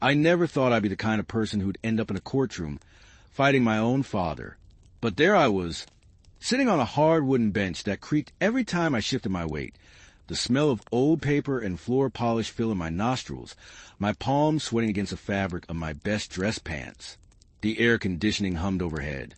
I never thought I'd be the kind of person who'd end up in a courtroom fighting my own father. But there I was, sitting on a hard wooden bench that creaked every time I shifted my weight, the smell of old paper and floor polish filling my nostrils, my palms sweating against the fabric of my best dress pants. The air conditioning hummed overhead,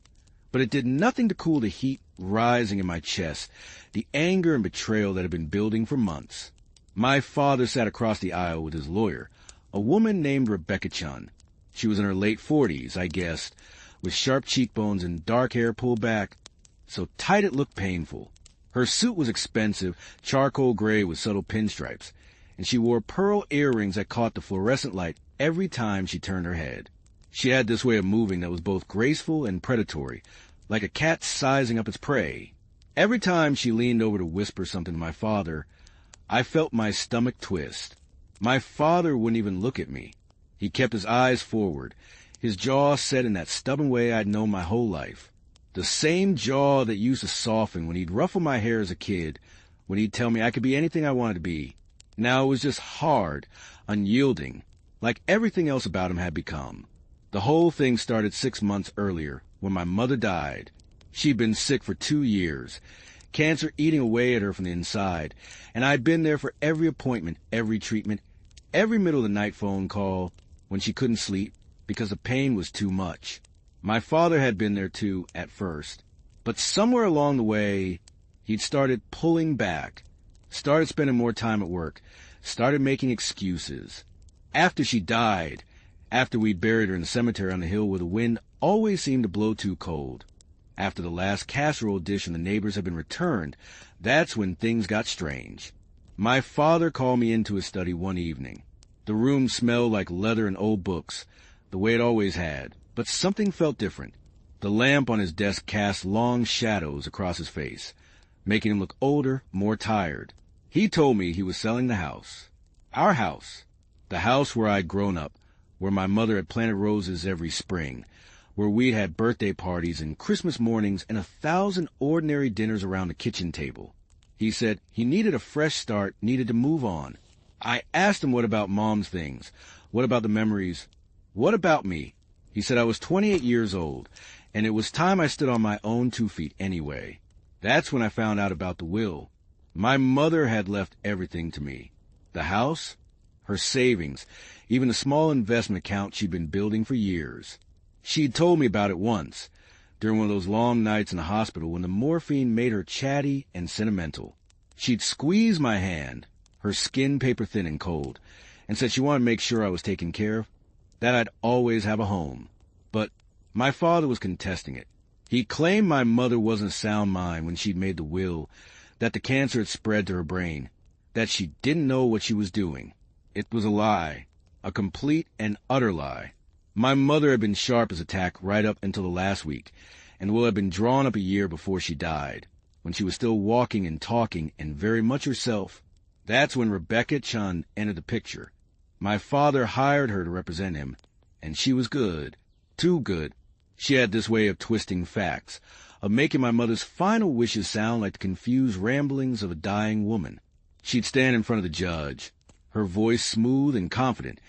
but it did nothing to cool the heat rising in my chest, the anger and betrayal that had been building for months. My father sat across the aisle with his lawyer, a woman named Rebecca Chun. She was in her late 40s, I guessed, with sharp cheekbones and dark hair pulled back, so tight it looked painful. Her suit was expensive, charcoal gray with subtle pinstripes, and she wore pearl earrings that caught the fluorescent light every time she turned her head. She had this way of moving that was both graceful and predatory, like a cat sizing up its prey. Every time she leaned over to whisper something to my father, I felt my stomach twist. My father wouldn't even look at me. He kept his eyes forward, his jaw set in that stubborn way I'd known my whole life. The same jaw that used to soften when he'd ruffle my hair as a kid, when he'd tell me I could be anything I wanted to be. Now it was just hard, unyielding, like everything else about him had become. The whole thing started 6 months earlier, when my mother died. She'd been sick for 2 years, cancer eating away at her from the inside, and I'd been there for every appointment, every treatment, every middle-of-the-night phone call, when she couldn't sleep, because the pain was too much. My father had been there too, at first, but somewhere along the way, he'd started pulling back, started spending more time at work, started making excuses. After she died, after we'd buried her in the cemetery on the hill where the wind always seemed to blow too cold, after the last casserole dish and the neighbors had been returned, that's when things got strange. My father called me into his study one evening. The room smelled like leather and old books, the way it always had, but something felt different. The lamp on his desk cast long shadows across his face, making him look older, more tired. He told me he was selling the house. Our house. The house where I'd grown up, where my mother had planted roses every spring, where we'd had birthday parties and Christmas mornings and 1,000 ordinary dinners around the kitchen table. He said he needed a fresh start, needed to move on. I asked him what about Mom's things, what about the memories, what about me. He said I was 28 years old, and it was time I stood on my own 2 feet anyway. That's when I found out about the will. My mother had left everything to me. The house, her savings, even the small investment account she'd been building for years. She'd told me about it once, during one of those long nights in the hospital when the morphine made her chatty and sentimental. She'd squeeze my hand, her skin paper thin and cold, and said she wanted to make sure I was taken care of, that I'd always have a home. But my father was contesting it. He claimed my mother wasn't sound mind when she'd made the will, that the cancer had spread to her brain, that she didn't know what she was doing. It was a lie, a complete and utter lie. My mother had been sharp as a tack right up until the last week, and the will had been drawn up a year before she died, when she was still walking and talking and very much herself. That's when Rebecca Chun entered the picture. My father hired her to represent him, and she was good, too good. She had this way of twisting facts, of making my mother's final wishes sound like the confused ramblings of a dying woman. She'd stand in front of the judge, her voice smooth and confident,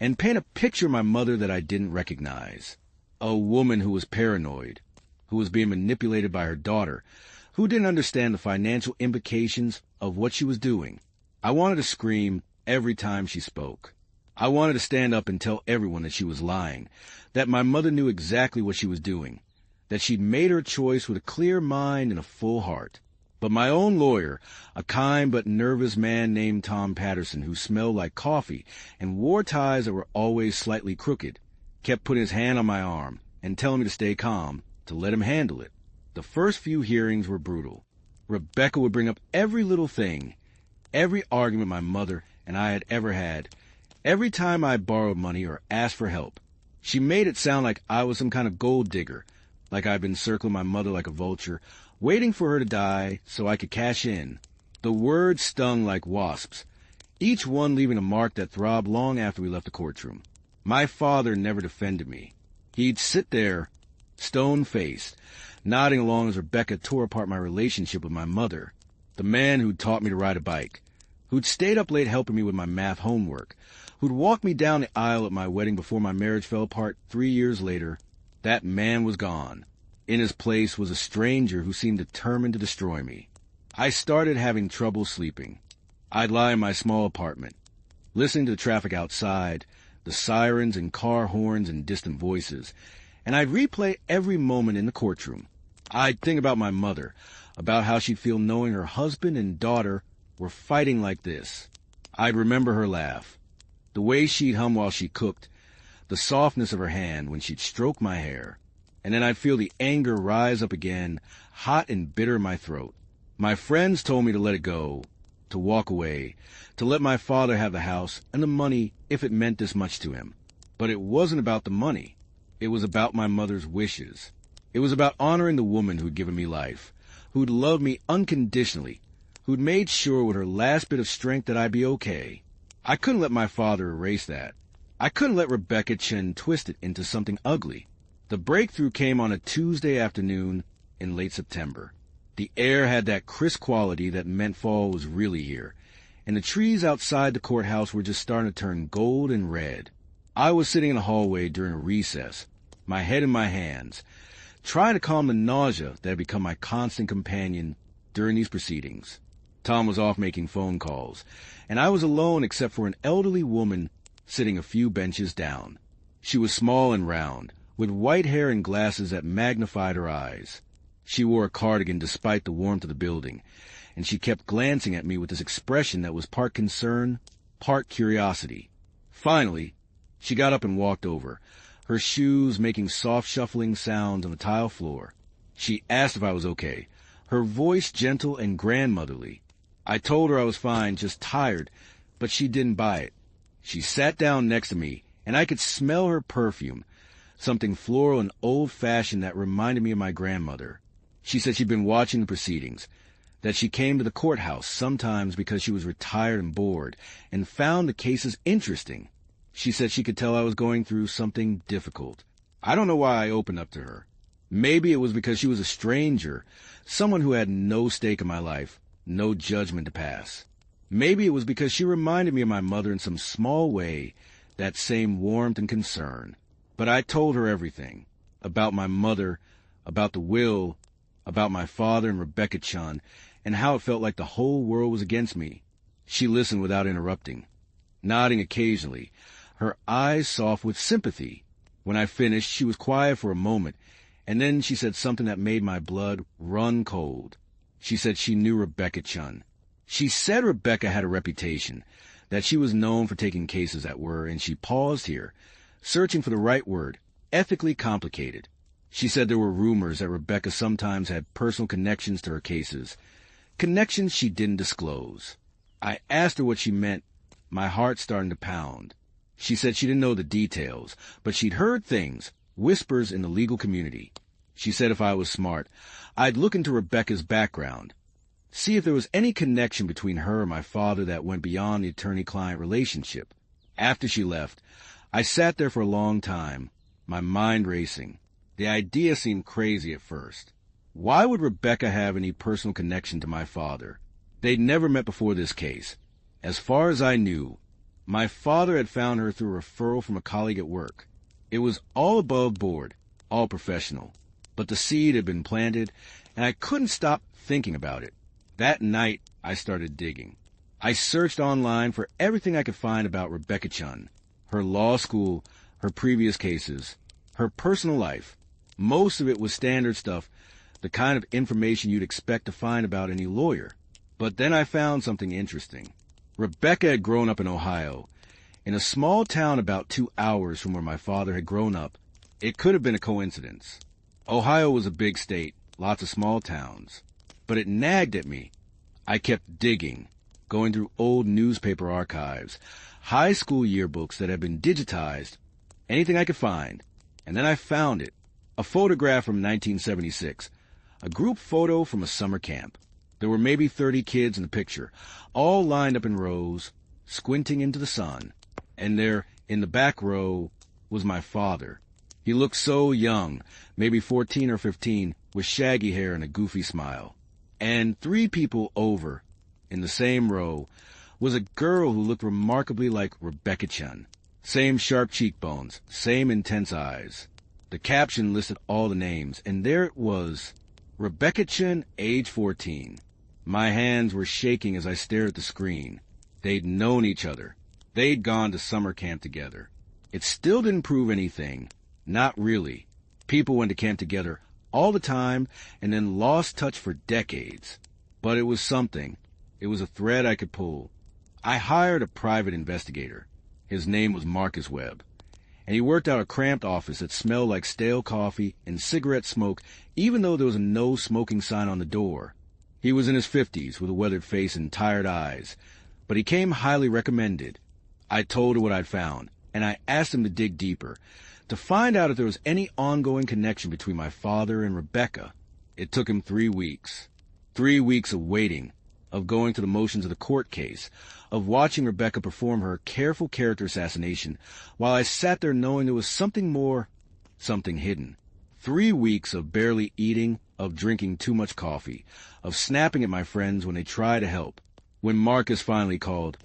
and paint a picture of my mother that I didn't recognize. A woman who was paranoid, who was being manipulated by her daughter, who didn't understand the financial implications of what she was doing. I wanted to scream every time she spoke. I wanted to stand up and tell everyone that she was lying, that my mother knew exactly what she was doing, that she'd made her choice with a clear mind and a full heart. But my own lawyer, a kind but nervous man named Tom Patterson who smelled like coffee and wore ties that were always slightly crooked, kept putting his hand on my arm and telling me to stay calm, to let him handle it. The first few hearings were brutal. Rebecca would bring up every little thing, every argument my mother and I had ever had, every time I borrowed money or asked for help. She made it sound like I was some kind of gold digger, like I'd been circling my mother like a vulture, waiting for her to die so I could cash in. The words stung like wasps, each one leaving a mark that throbbed long after we left the courtroom. My father never defended me. He'd sit there, stone-faced, nodding along as Rebecca tore apart my relationship with my mother, the man who'd taught me to ride a bike, who'd stayed up late helping me with my math homework, who'd walked me down the aisle at my wedding before my marriage fell apart 3 years later, that man was gone. In his place was a stranger who seemed determined to destroy me. I started having trouble sleeping. I'd lie in my small apartment, listening to the traffic outside, the sirens and car horns and distant voices, and I'd replay every moment in the courtroom. I'd think about my mother, about how she'd feel knowing her husband and daughter were fighting like this. I'd remember her laugh, the way she'd hum while she cooked, the softness of her hand when she'd stroke my hair, and then I'd feel the anger rise up again, hot and bitter in my throat. My friends told me to let it go, to walk away, to let my father have the house and the money if it meant this much to him. But it wasn't about the money. It was about my mother's wishes. It was about honoring the woman who'd given me life, who'd loved me unconditionally, who'd made sure with her last bit of strength that I'd be okay. I couldn't let my father erase that. I couldn't let Rebecca Chen twist it into something ugly. The breakthrough came on a Tuesday afternoon in late September. The air had that crisp quality that meant fall was really here, and the trees outside the courthouse were just starting to turn gold and red. I was sitting in the hallway during a recess, my head in my hands, trying to calm the nausea that had become my constant companion during these proceedings. Tom was off making phone calls, and I was alone except for an elderly woman sitting a few benches down. She was small and round, with white hair and glasses that magnified her eyes. She wore a cardigan despite the warmth of the building, and she kept glancing at me with this expression that was part concern, part curiosity. Finally, she got up and walked over, her shoes making soft shuffling sounds on the tile floor. She asked if I was okay, her voice gentle and grandmotherly. I told her I was fine, just tired, but she didn't buy it. She sat down next to me, and I could smell her perfume, something floral and old-fashioned that reminded me of my grandmother. She said she'd been watching the proceedings, that she came to the courthouse sometimes because she was retired and bored, and found the cases interesting. She said she could tell I was going through something difficult. I don't know why I opened up to her. Maybe it was because she was a stranger, someone who had no stake in my life, no judgment to pass. Maybe it was because she reminded me of my mother in some small way, that same warmth and concern. But I told her everything, about my mother, about the will, about my father and Rebecca Chun, and how it felt like the whole world was against me. She listened without interrupting, nodding occasionally, her eyes soft with sympathy. When I finished, she was quiet for a moment, and then she said something that made my blood run cold. She said she knew Rebecca Chun. She said Rebecca had a reputation, that she was known for taking cases that were, and she paused here, searching for the right word, ethically complicated. She said there were rumors that Rebecca sometimes had personal connections to her cases, connections she didn't disclose. I asked her what she meant, my heart starting to pound. She said she didn't know the details, but she'd heard things, whispers in the legal community. She said if I was smart, I'd look into Rebecca's background, see if there was any connection between her and my father that went beyond the attorney-client relationship. After she left, I sat there for a long time, my mind racing. The idea seemed crazy at first. Why would Rebecca have any personal connection to my father? They'd never met before this case. As far as I knew, my father had found her through a referral from a colleague at work. It was all above board, all professional. But the seed had been planted, and I couldn't stop thinking about it. That night, I started digging. I searched online for everything I could find about Rebecca Chun, her law school, her previous cases, her personal life. Most of it was standard stuff, the kind of information you'd expect to find about any lawyer. But then I found something interesting. Rebecca had grown up in Ohio, in a small town about 2 hours from where my father had grown up. It could have been a coincidence. Ohio was a big state, lots of small towns. But it nagged at me. I kept digging, going through old newspaper archives, high school yearbooks that had been digitized, anything I could find. And then I found it. A photograph from 1976, a group photo from a summer camp. There were maybe 30 kids in the picture, all lined up in rows, squinting into the sun. And there, in the back row, was my father. He looked so young, maybe 14 or 15, with shaggy hair and a goofy smile. And 3 people over, in the same row, was a girl who looked remarkably like Rebecca Chun. Same sharp cheekbones, same intense eyes. The caption listed all the names, and there it was, Rebecca Chun, age 14. My hands were shaking as I stared at the screen. They'd known each other. They'd gone to summer camp together. It still didn't prove anything. Not really. People went to camp together all the time and then lost touch for decades. But it was something. It was a thread I could pull. I hired a private investigator. His name was Marcus Webb, and he worked out a cramped office that smelled like stale coffee and cigarette smoke, even though there was a no smoking sign on the door. He was in his 50s with a weathered face and tired eyes, but he came highly recommended. I told her what I'd found, and I asked him to dig deeper, to find out if there was any ongoing connection between my father and Rebecca. It took him 3 weeks. 3 weeks of waiting, of going through the motions of the court case, of watching Rebecca perform her careful character assassination, while I sat there knowing there was something more, something hidden. 3 weeks of barely eating, of drinking too much coffee, of snapping at my friends when they tried to help. When Marcus finally called,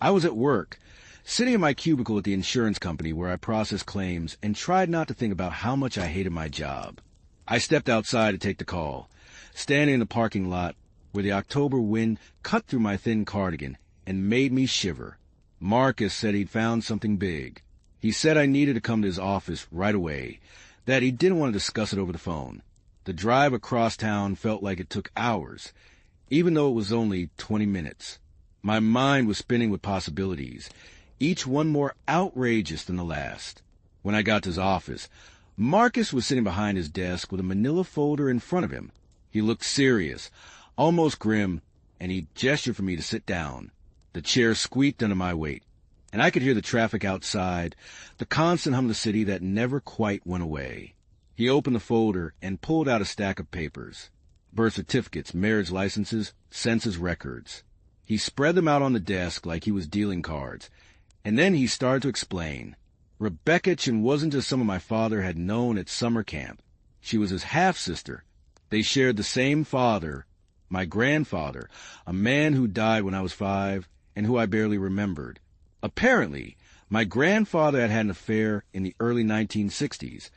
I was at work, sitting in my cubicle at the insurance company where I processed claims and tried not to think about how much I hated my job. I stepped outside to take the call, standing in the parking lot where the October wind cut through my thin cardigan and made me shiver. Marcus said he'd found something big. He said I needed to come to his office right away, that he didn't want to discuss it over the phone. The drive across town felt like it took hours, even though it was only 20 minutes. My mind was spinning with possibilities, each one more outrageous than the last. When I got to his office, Marcus was sitting behind his desk with a manila folder in front of him. He looked serious, almost grim, and he gestured for me to sit down. The chair squeaked under my weight, and I could hear the traffic outside, the constant hum of the city that never quite went away. He opened the folder and pulled out a stack of papers. Birth certificates, marriage licenses, census records. He spread them out on the desk like he was dealing cards, and then he started to explain. Rebecca Chin wasn't just someone my father had known at summer camp. She was his half-sister. They shared the same father, my grandfather, a man who died when I was 5 and who I barely remembered. Apparently, my grandfather had had an affair in the early 1960s,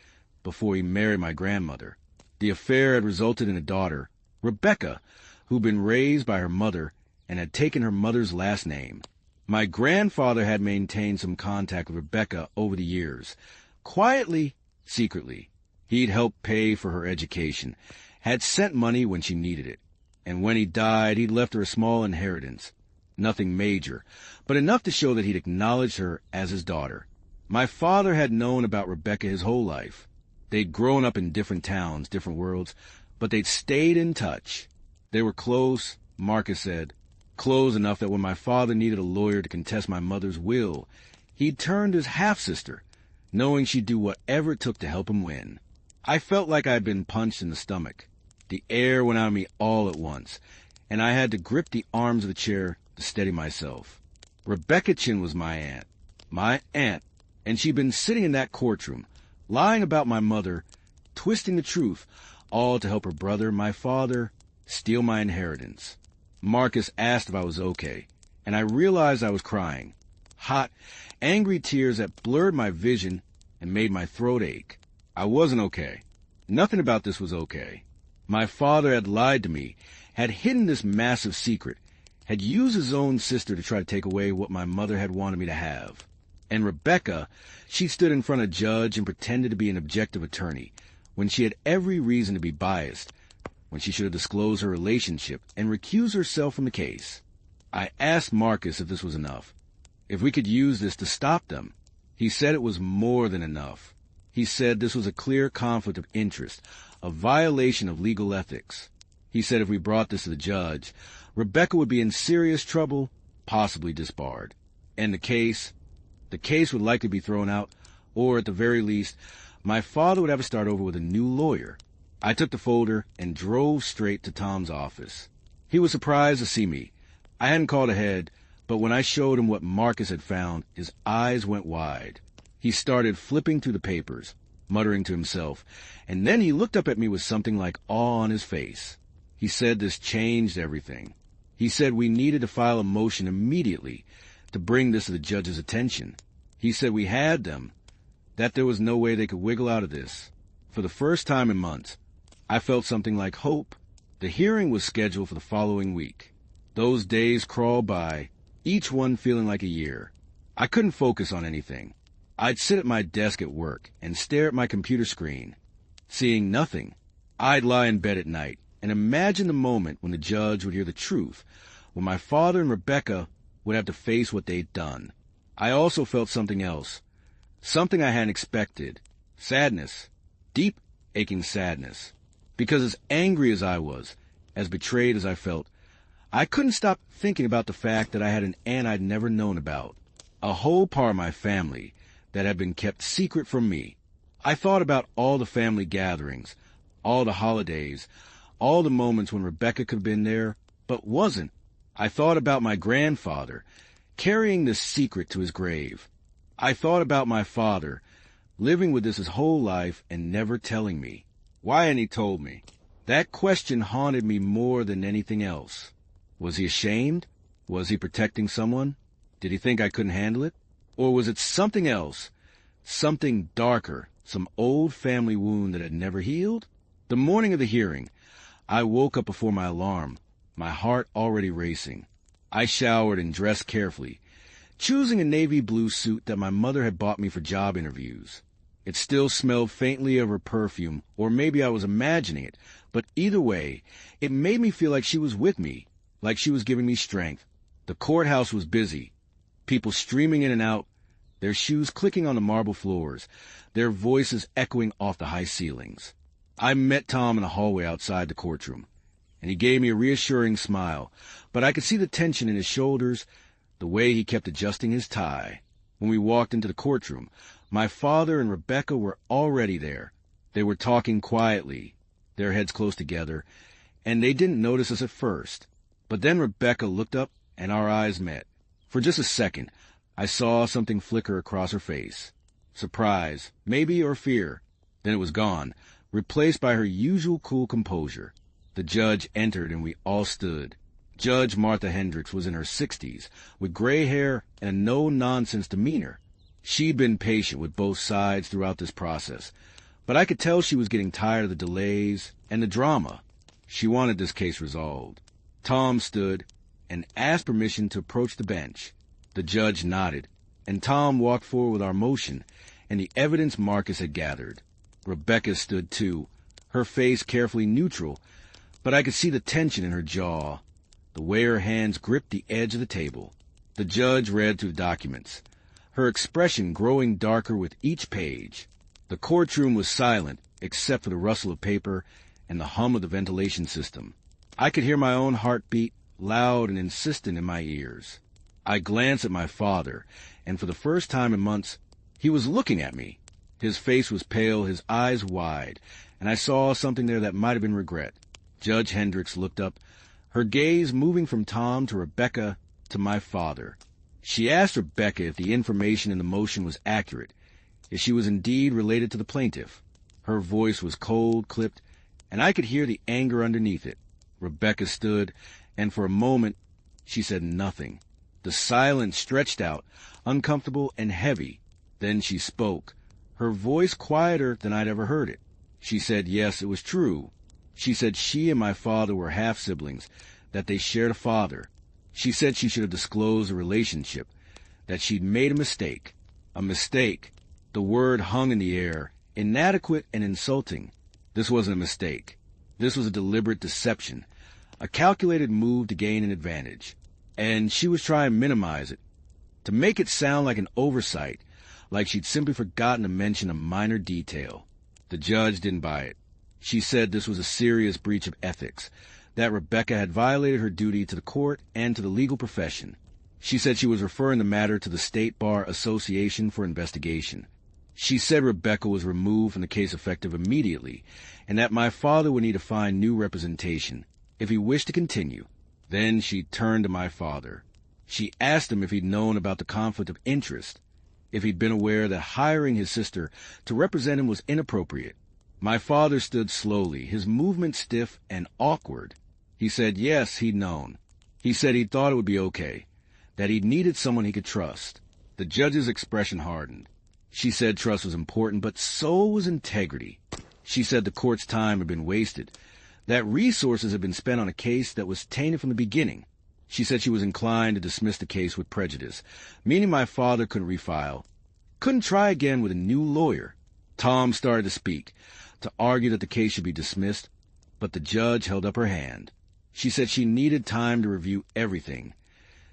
before he married my grandmother. The affair had resulted in a daughter, Rebecca, who'd been raised by her mother and had taken her mother's last name. My grandfather had maintained some contact with Rebecca over the years. Quietly, secretly. He'd helped pay for her education, had sent money when she needed it, and when he died, he'd left her a small inheritance. Nothing major, but enough to show that he'd acknowledged her as his daughter. My father had known about Rebecca his whole life. They'd grown up in different towns, different worlds, but they'd stayed in touch. They were close, Marcus said, close enough that when my father needed a lawyer to contest my mother's will, he'd turn to his half-sister, knowing she'd do whatever it took to help him win. I felt like I'd been punched in the stomach. The air went out of me all at once, and I had to grip the arms of the chair to steady myself. Rebecca Chin was my aunt, and she'd been sitting in that courtroom, lying about my mother, twisting the truth, all to help her brother, my father, steal my inheritance. Marcus asked if I was okay, and I realized I was crying. Hot, angry tears that blurred my vision and made my throat ache. I wasn't okay. Nothing about this was okay. My father had lied to me, had hidden this massive secret, had used his own sister to try to take away what my mother had wanted me to have. And Rebecca, she stood in front of a judge and pretended to be an objective attorney, when she had every reason to be biased, when she should have disclosed her relationship and recused herself from the case. I asked Marcus if this was enough, if we could use this to stop them. He said it was more than enough. He said this was a clear conflict of interest, a violation of legal ethics. He said if we brought this to the judge, Rebecca would be in serious trouble, possibly disbarred. And the case would likely be thrown out, or at the very least, my father would have to start over with a new lawyer. I took the folder and drove straight to Tom's office. He was surprised to see me. I hadn't called ahead, but when I showed him what Marcus had found, his eyes went wide. He started flipping through the papers, muttering to himself, and then he looked up at me with something like awe on his face. He said this changed everything. He said we needed to file a motion immediately to bring this to the judge's attention. He said we had them, that there was no way they could wiggle out of this. For the first time in months, I felt something like hope. The hearing was scheduled for the following week. Those days crawled by, each one feeling like a year. I couldn't focus on anything. I'd sit at my desk at work and stare at my computer screen, seeing nothing. I'd lie in bed at night and imagine the moment when the judge would hear the truth, when my father and Rebecca would have to face what they'd done. I also felt something else, something I hadn't expected. Sadness, deep, aching sadness. Because as angry as I was, as betrayed as I felt, I couldn't stop thinking about the fact that I had an aunt I'd never known about, a whole part of my family that had been kept secret from me. I thought about all the family gatherings, all the holidays, all the moments when Rebecca could have been there, but wasn't. I thought about my grandfather, carrying this secret to his grave. I thought about my father, living with this his whole life and never telling me. Why hadn't he told me? That question haunted me more than anything else. Was he ashamed? Was he protecting someone? Did he think I couldn't handle it? Or was it something else, something darker, some old family wound that had never healed? The morning of the hearing, I woke up before my alarm, my heart already racing. I showered and dressed carefully, choosing a navy blue suit that my mother had bought me for job interviews. It still smelled faintly of her perfume, or maybe I was imagining it, but either way, it made me feel like she was with me, like she was giving me strength. The courthouse was busy, people streaming in and out, their shoes clicking on the marble floors, their voices echoing off the high ceilings. I met Tom in the hallway outside the courtroom, and he gave me a reassuring smile, but I could see the tension in his shoulders, the way he kept adjusting his tie. When we walked into the courtroom, my father and Rebecca were already there. They were talking quietly, their heads close together, and they didn't notice us at first. But then Rebecca looked up, and our eyes met. For just a second, I saw something flicker across her face. Surprise, maybe, or fear. Then it was gone, replaced by her usual cool composure. The judge entered, and we all stood. Judge Martha Hendricks was in her 60s, with gray hair and a no-nonsense demeanor. She'd been patient with both sides throughout this process, but I could tell she was getting tired of the delays and the drama. She wanted this case resolved. Tom stood and asked permission to approach the bench. The judge nodded, and Tom walked forward with our motion and the evidence Marcus had gathered. Rebecca stood too, her face carefully neutral, but I could see the tension in her jaw, the way her hands gripped the edge of the table. The judge read through the documents, her expression growing darker with each page. The courtroom was silent, except for the rustle of paper and the hum of the ventilation system. I could hear my own heartbeat, loud and insistent in my ears. I glanced at my father, and for the first time in months, he was looking at me. His face was pale, his eyes wide, and I saw something there that might have been regret. Judge Hendricks looked up, her gaze moving from Tom to Rebecca to my father. She asked Rebecca if the information in the motion was accurate, if she was indeed related to the plaintiff. Her voice was cold, clipped, and I could hear the anger underneath it. Rebecca stood, and for a moment she said nothing. The silence stretched out, uncomfortable and heavy. Then she spoke, her voice quieter than I'd ever heard it. She said yes, it was true. She said she and my father were half-siblings, that they shared a father. She said she should have disclosed the relationship, that she'd made a mistake. A mistake. The word hung in the air, inadequate and insulting. This wasn't a mistake. This was a deliberate deception, a calculated move to gain an advantage. And she was trying to minimize it, to make it sound like an oversight, like she'd simply forgotten to mention a minor detail. The judge didn't buy it. She said this was a serious breach of ethics, that Rebecca had violated her duty to the court and to the legal profession. She said she was referring the matter to the State Bar Association for investigation. She said Rebecca was removed from the case effective immediately, and that my father would need to find new representation if he wished to continue. Then she turned to my father. She asked him if he'd known about the conflict of interest, if he'd been aware that hiring his sister to represent him was inappropriate. My father stood slowly, his movement stiff and awkward. He said yes, he'd known. He said he thought it would be okay, that he needed someone he could trust. The judge's expression hardened. She said trust was important, but so was integrity. She said the court's time had been wasted, that resources had been spent on a case that was tainted from the beginning. She said she was inclined to dismiss the case with prejudice, meaning my father couldn't refile, couldn't try again with a new lawyer. Tom started to speak, to argue that the case should be dismissed, but the judge held up her hand. She said she needed time to review everything,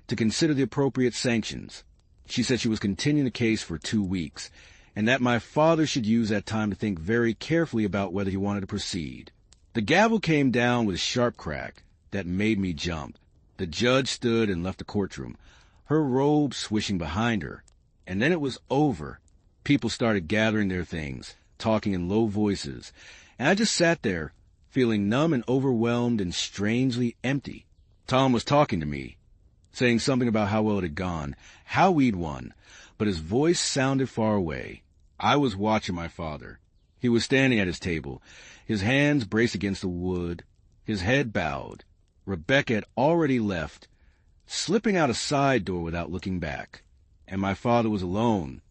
to consider the appropriate sanctions. She said she was continuing the case for 2 weeks, and that my father should use that time to think very carefully about whether he wanted to proceed. The gavel came down with a sharp crack that made me jump. The judge stood and left the courtroom, her robe swishing behind her. And then it was over. People started gathering their things, talking in low voices, and I just sat there, feeling numb and overwhelmed and strangely empty. Tom was talking to me, saying something about how well it had gone, how we'd won, but his voice sounded far away. I was watching my father. He was standing at his table, his hands braced against the wood, his head bowed. Rebecca had already left, slipping out a side door without looking back, and my father was alone.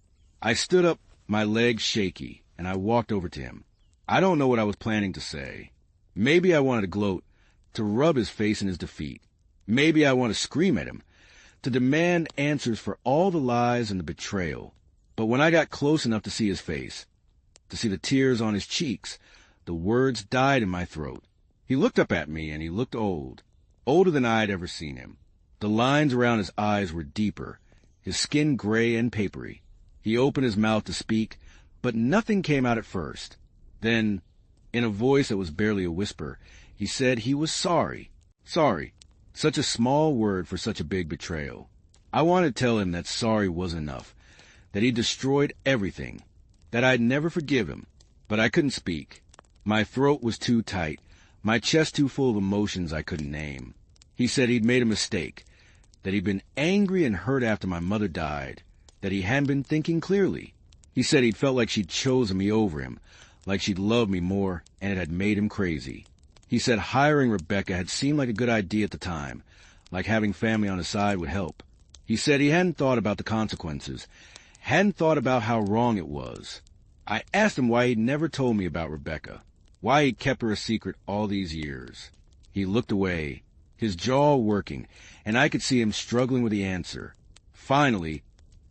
I stood up, my legs shaky, and I walked over to him. I don't know what I was planning to say. Maybe I wanted to gloat, to rub his face in his defeat. Maybe I wanted to scream at him, to demand answers for all the lies and the betrayal. But when I got close enough to see his face, to see the tears on his cheeks, the words died in my throat. He looked up at me, and he looked old, older than I had ever seen him. The lines around his eyes were deeper, his skin gray and papery. He opened his mouth to speak, but nothing came out at first. Then, in a voice that was barely a whisper, he said he was sorry. Sorry. Such a small word for such a big betrayal. I wanted to tell him that sorry wasn't enough, that he destroyed everything, that I'd never forgive him, but I couldn't speak. My throat was too tight, my chest too full of emotions I couldn't name. He said he'd made a mistake, that he'd been angry and hurt after my mother died, that he hadn't been thinking clearly. He said he'd felt like she'd chosen me over him, like she'd loved me more, and it had made him crazy. He said hiring Rebecca had seemed like a good idea at the time, like having family on his side would help. He said he hadn't thought about the consequences, hadn't thought about how wrong it was. I asked him why he'd never told me about Rebecca, why he'd kept her a secret all these years. He looked away, his jaw working, and I could see him struggling with the answer. Finally,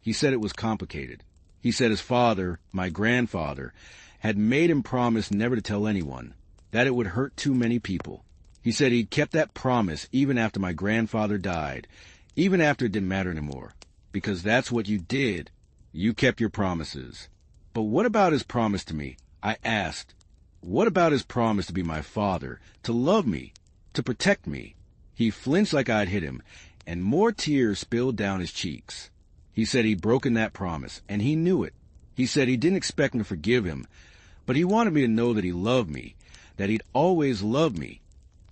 he said it was complicated. He said his father, my grandfather, had made him promise never to tell anyone, that it would hurt too many people. He said he'd kept that promise even after my grandfather died, even after it didn't matter anymore, because that's what you did. You kept your promises. But what about his promise to me? I asked. What about his promise to be my father, to love me, to protect me? He flinched like I'd hit him, and more tears spilled down his cheeks. He said he'd broken that promise, and he knew it. He said he didn't expect me to forgive him, but he wanted me to know that he loved me, that he'd always loved me,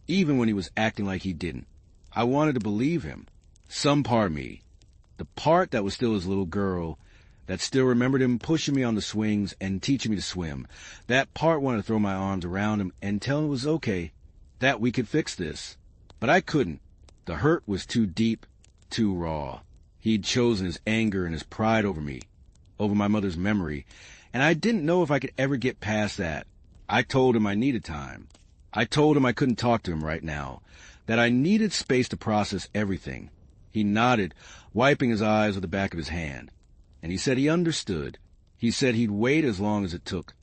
even when he was acting like he didn't. I wanted to believe him. Some part of me, the part that was still his little girl, that still remembered him pushing me on the swings and teaching me to swim, that part wanted to throw my arms around him and tell him it was okay, that we could fix this. But I couldn't. The hurt was too deep, too raw. He'd chosen his anger and his pride over me, over my mother's memory, and I didn't know if I could ever get past that. I told him I needed time. I told him I couldn't talk to him right now, that I needed space to process everything. He nodded, wiping his eyes with the back of his hand, and he said he understood. He said he'd wait as long as it took,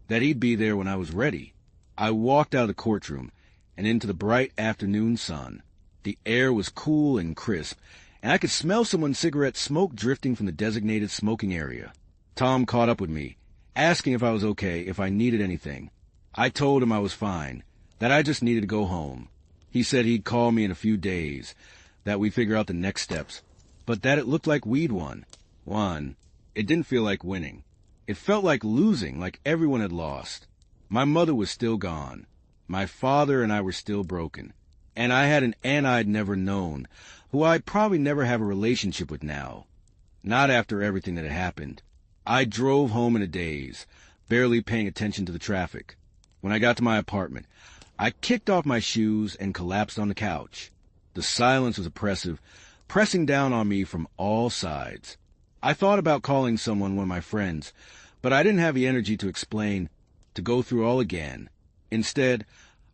that he'd be there when I was ready. I walked out of the courtroom and into the bright afternoon sun. The air was cool and crisp, and I could smell someone's cigarette smoke drifting from the designated smoking area. Tom caught up with me, asking if I was okay, if I needed anything. I told him I was fine, that I just needed to go home. He said he'd call me in a few days, that we'd figure out the next steps, but that it looked like we'd won. Won. It didn't feel like winning. It felt like losing, like everyone had lost. My mother was still gone. My father and I were still broken. And I had an aunt I'd never known, who I'd probably never have a relationship with now. Not after everything that had happened. I drove home in a daze, barely paying attention to the traffic. When I got to my apartment, I kicked off my shoes and collapsed on the couch. The silence was oppressive, pressing down on me from all sides. I thought about calling one of my friends, but I didn't have the energy to explain, to go through all again. Instead,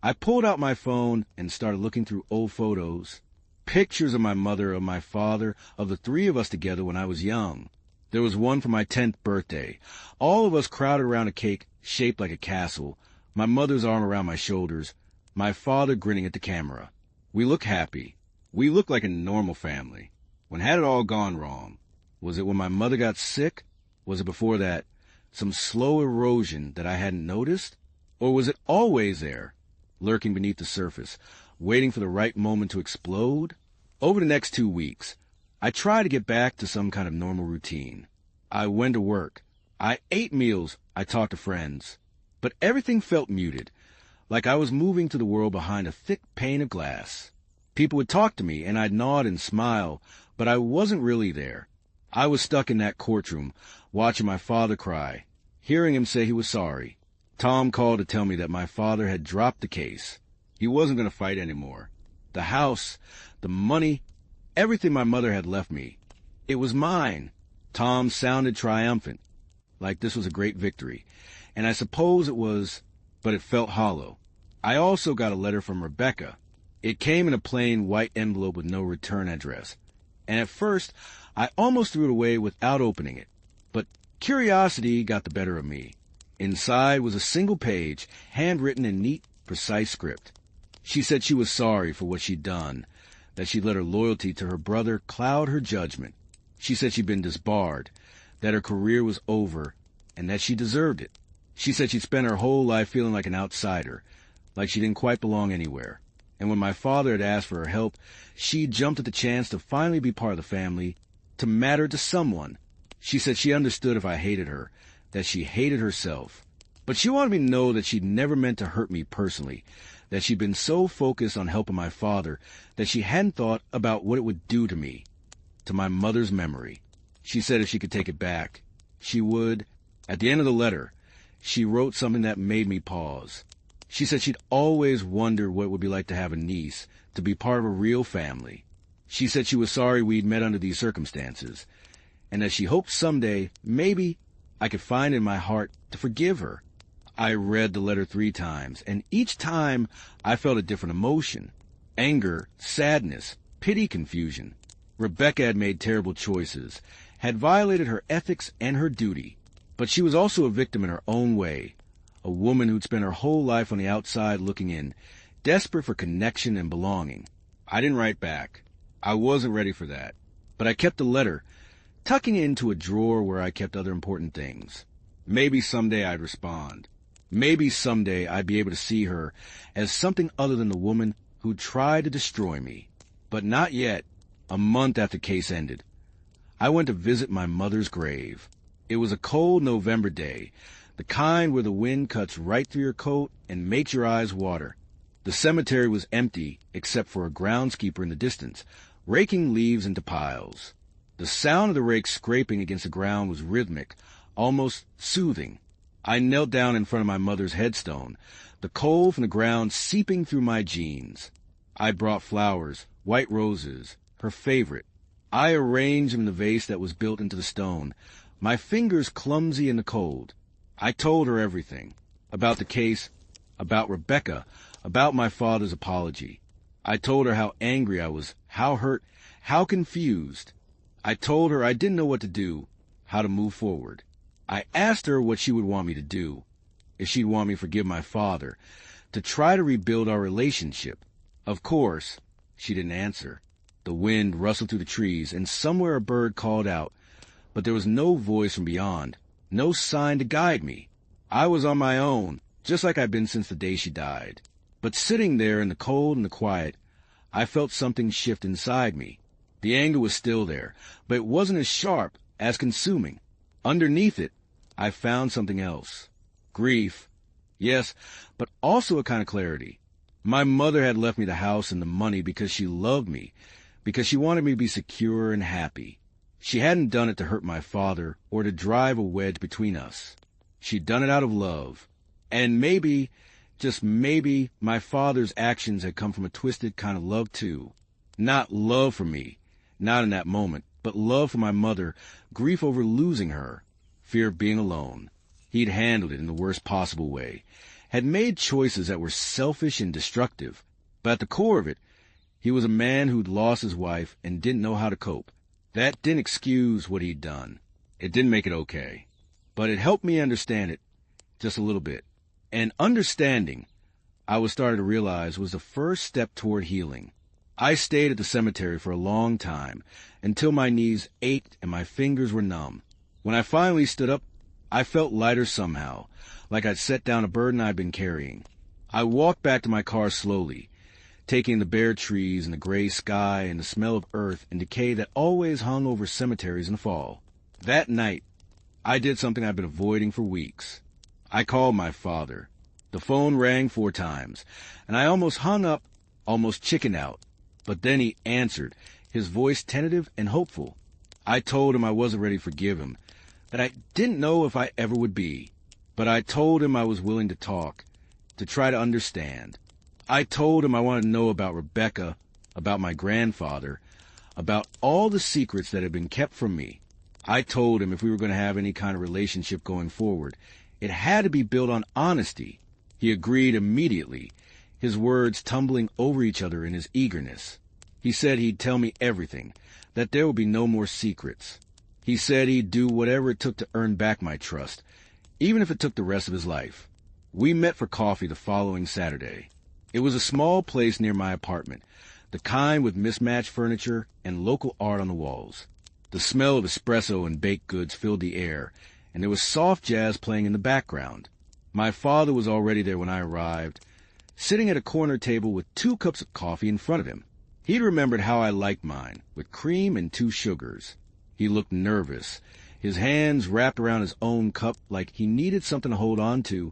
I pulled out my phone and started looking through old photos, pictures of my mother, of my father, of the three of us together when I was young. There was one for my 10th birthday. All of us crowded around a cake shaped like a castle, my mother's arm around my shoulders, my father grinning at the camera. We looked happy. We looked like a normal family. When had it all gone wrong? Was it when my mother got sick? Was it before that? Some slow erosion that I hadn't noticed? Or was it always there, lurking beneath the surface, waiting for the right moment to explode? Over the next 2 weeks, I tried to get back to some kind of normal routine. I went to work. I ate meals. I talked to friends. But everything felt muted, like I was moving to the world behind a thick pane of glass. People would talk to me, and I'd nod and smile, but I wasn't really there. I was stuck in that courtroom, watching my father cry, hearing him say he was sorry. Tom called to tell me that my father had dropped the case. He wasn't going to fight anymore. The house, the money, everything my mother had left me, it was mine. Tom sounded triumphant, like this was a great victory. And I suppose it was, but it felt hollow. I also got a letter from Rebecca. It came in a plain white envelope with no return address. And at first, I almost threw it away without opening it. But curiosity got the better of me. Inside was a single page, handwritten in neat, precise script. She said she was sorry for what she'd done, that she'd let her loyalty to her brother cloud her judgment. She said she'd been disbarred, that her career was over, and that she deserved it. She said she'd spent her whole life feeling like an outsider, like she didn't quite belong anywhere. And when my father had asked for her help, she jumped at the chance to finally be part of the family, to matter to someone. She said she understood if I hated her, that she hated herself. But she wanted me to know that she'd never meant to hurt me personally, that she'd been so focused on helping my father that she hadn't thought about what it would do to me, to my mother's memory. She said if she could take it back, she would. At the end of the letter, she wrote something that made me pause. She said she'd always wondered what it would be like to have a niece, to be part of a real family. She said she was sorry we'd met under these circumstances, and that she hoped someday, maybe, I could find in my heart to forgive her. I read the letter 3 times, and each time I felt a different emotion. Anger, sadness, pity, confusion. Rebecca had made terrible choices, had violated her ethics and her duty, but she was also a victim in her own way. A woman who'd spent her whole life on the outside looking in, desperate for connection and belonging. I didn't write back. I wasn't ready for that. But I kept the letter, tucking it into a drawer where I kept other important things. Maybe someday I'd respond. Maybe someday I'd be able to see her as something other than the woman who tried to destroy me. But not yet. A month after the case ended, I went to visit my mother's grave. It was a cold November day, the kind where the wind cuts right through your coat and makes your eyes water. The cemetery was empty except for a groundskeeper in the distance, raking leaves into piles. The sound of the rake scraping against the ground was rhythmic, almost soothing. I knelt down in front of my mother's headstone, the cold from the ground seeping through my jeans. I brought flowers, white roses, her favorite. I arranged them in the vase that was built into the stone, my fingers clumsy in the cold. I told her everything. About the case, about Rebecca, about my father's apology. I told her how angry I was, how hurt, how confused. I told her I didn't know what to do, how to move forward. I asked her what she would want me to do, if she'd want me to forgive my father, to try to rebuild our relationship. Of course, she didn't answer. The wind rustled through the trees, and somewhere a bird called out, but there was no voice from beyond, no sign to guide me. I was on my own, just like I'd been since the day she died. But sitting there in the cold and the quiet, I felt something shift inside me. The anger was still there, but it wasn't as sharp, as consuming. Underneath it, I found something else. Grief, yes, but also a kind of clarity. My mother had left me the house and the money because she loved me, because she wanted me to be secure and happy. She hadn't done it to hurt my father or to drive a wedge between us. She'd done it out of love. And maybe, just maybe, my father's actions had come from a twisted kind of love too. Not love for me, not in that moment, but love for my mother, grief over losing her, fear of being alone. He'd handled it in the worst possible way, had made choices that were selfish and destructive, but at the core of it, he was a man who'd lost his wife and didn't know how to cope. That didn't excuse what he'd done. It didn't make it okay. But it helped me understand it just a little bit. And understanding, I was starting to realize, was the first step toward healing. I stayed at the cemetery for a long time, until my knees ached and my fingers were numb. When I finally stood up, I felt lighter somehow, like I'd set down a burden I'd been carrying. I walked back to my car slowly, taking the bare trees and the gray sky and the smell of earth and decay that always hung over cemeteries in the fall. That night, I did something I'd been avoiding for weeks. I called my father. The phone rang 4 times, and I almost hung up, almost chickened out. But then he answered, his voice tentative and hopeful. I told him I wasn't ready to forgive him, that I didn't know if I ever would be. But I told him I was willing to talk, to try to understand. I told him I wanted to know about Rebecca, about my grandfather, about all the secrets that had been kept from me. I told him if we were going to have any kind of relationship going forward, it had to be built on honesty. He agreed immediately, his words tumbling over each other in his eagerness. He said he'd tell me everything, that there would be no more secrets. He said he'd do whatever it took to earn back my trust, even if it took the rest of his life. We met for coffee the following Saturday. It was a small place near my apartment, the kind with mismatched furniture and local art on the walls. The smell of espresso and baked goods filled the air, and there was soft jazz playing in the background. My father was already there when I arrived, sitting at a corner table with 2 cups of coffee in front of him. He'd remembered how I liked mine, with cream and 2 sugars. He looked nervous, his hands wrapped around his own cup like he needed something to hold on to.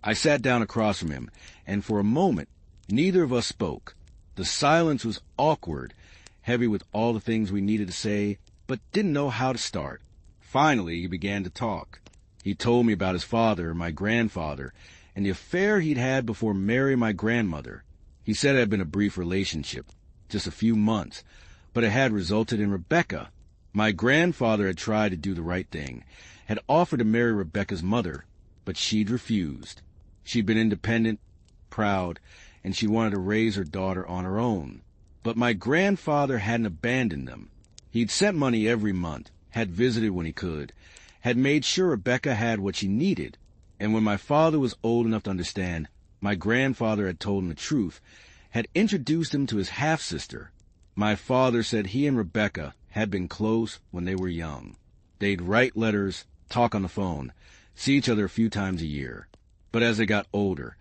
I sat down across from him, and for a moment, neither of us spoke. The silence was awkward, heavy with all the things we needed to say, but didn't know how to start. Finally, he began to talk. He told me about his father, my grandfather, and the affair he'd had before marrying my grandmother. He said it had been a brief relationship, just a few months, but it had resulted in Rebecca. My grandfather had tried to do the right thing, had offered to marry Rebecca's mother, but she'd refused. She'd been independent, proud, and she wanted to raise her daughter on her own. But my grandfather hadn't abandoned them. He'd sent money every month, had visited when he could, had made sure Rebecca had what she needed. And when my father was old enough to understand, my grandfather had told him the truth, had introduced him to his half-sister. My father said he and Rebecca had been close when they were young. They'd write letters, talk on the phone, see each other a few times a year. But as they got older,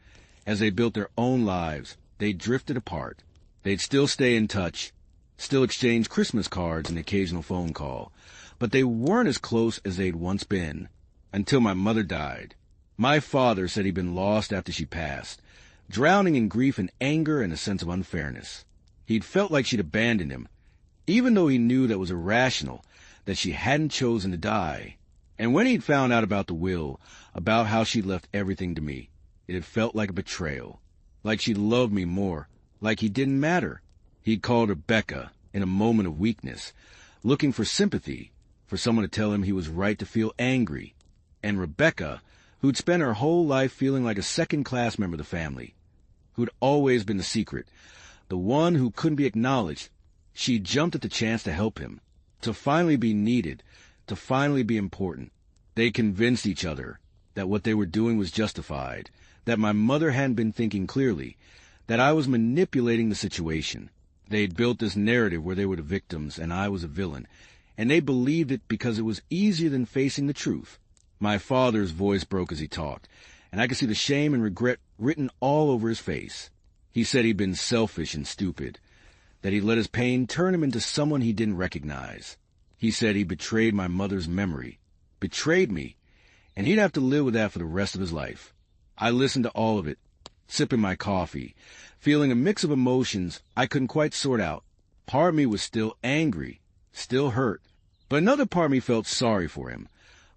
as they built their own lives, they drifted apart. They'd still stay in touch, still exchange Christmas cards and the occasional phone call, but they weren't as close as they'd once been, until my mother died. My father said he'd been lost after she passed, drowning in grief and anger and a sense of unfairness. He'd felt like she'd abandoned him, even though he knew that was irrational, that she hadn't chosen to die. And when he'd found out about the will, about how she'd left everything to me, it had felt like a betrayal, like she'd loved me more, like he didn't matter. He'd called her Becca in a moment of weakness, looking for sympathy, for someone to tell him he was right to feel angry. And Rebecca, who'd spent her whole life feeling like a second-class member of the family, who'd always been the secret, the one who couldn't be acknowledged, she jumped at the chance to help him, to finally be needed, to finally be important. They convinced each other that what they were doing was justified, that my mother hadn't been thinking clearly, that I was manipulating the situation. They'd built this narrative where they were the victims and I was a villain, and they believed it because it was easier than facing the truth. My father's voice broke as he talked, and I could see the shame and regret written all over his face. He said he'd been selfish and stupid, that he'd let his pain turn him into someone he didn't recognize. He said he betrayed my mother's memory, betrayed me, and he'd have to live with that for the rest of his life. I listened to all of it, sipping my coffee, feeling a mix of emotions I couldn't quite sort out. Part of me was still angry, still hurt, but another part of me felt sorry for him,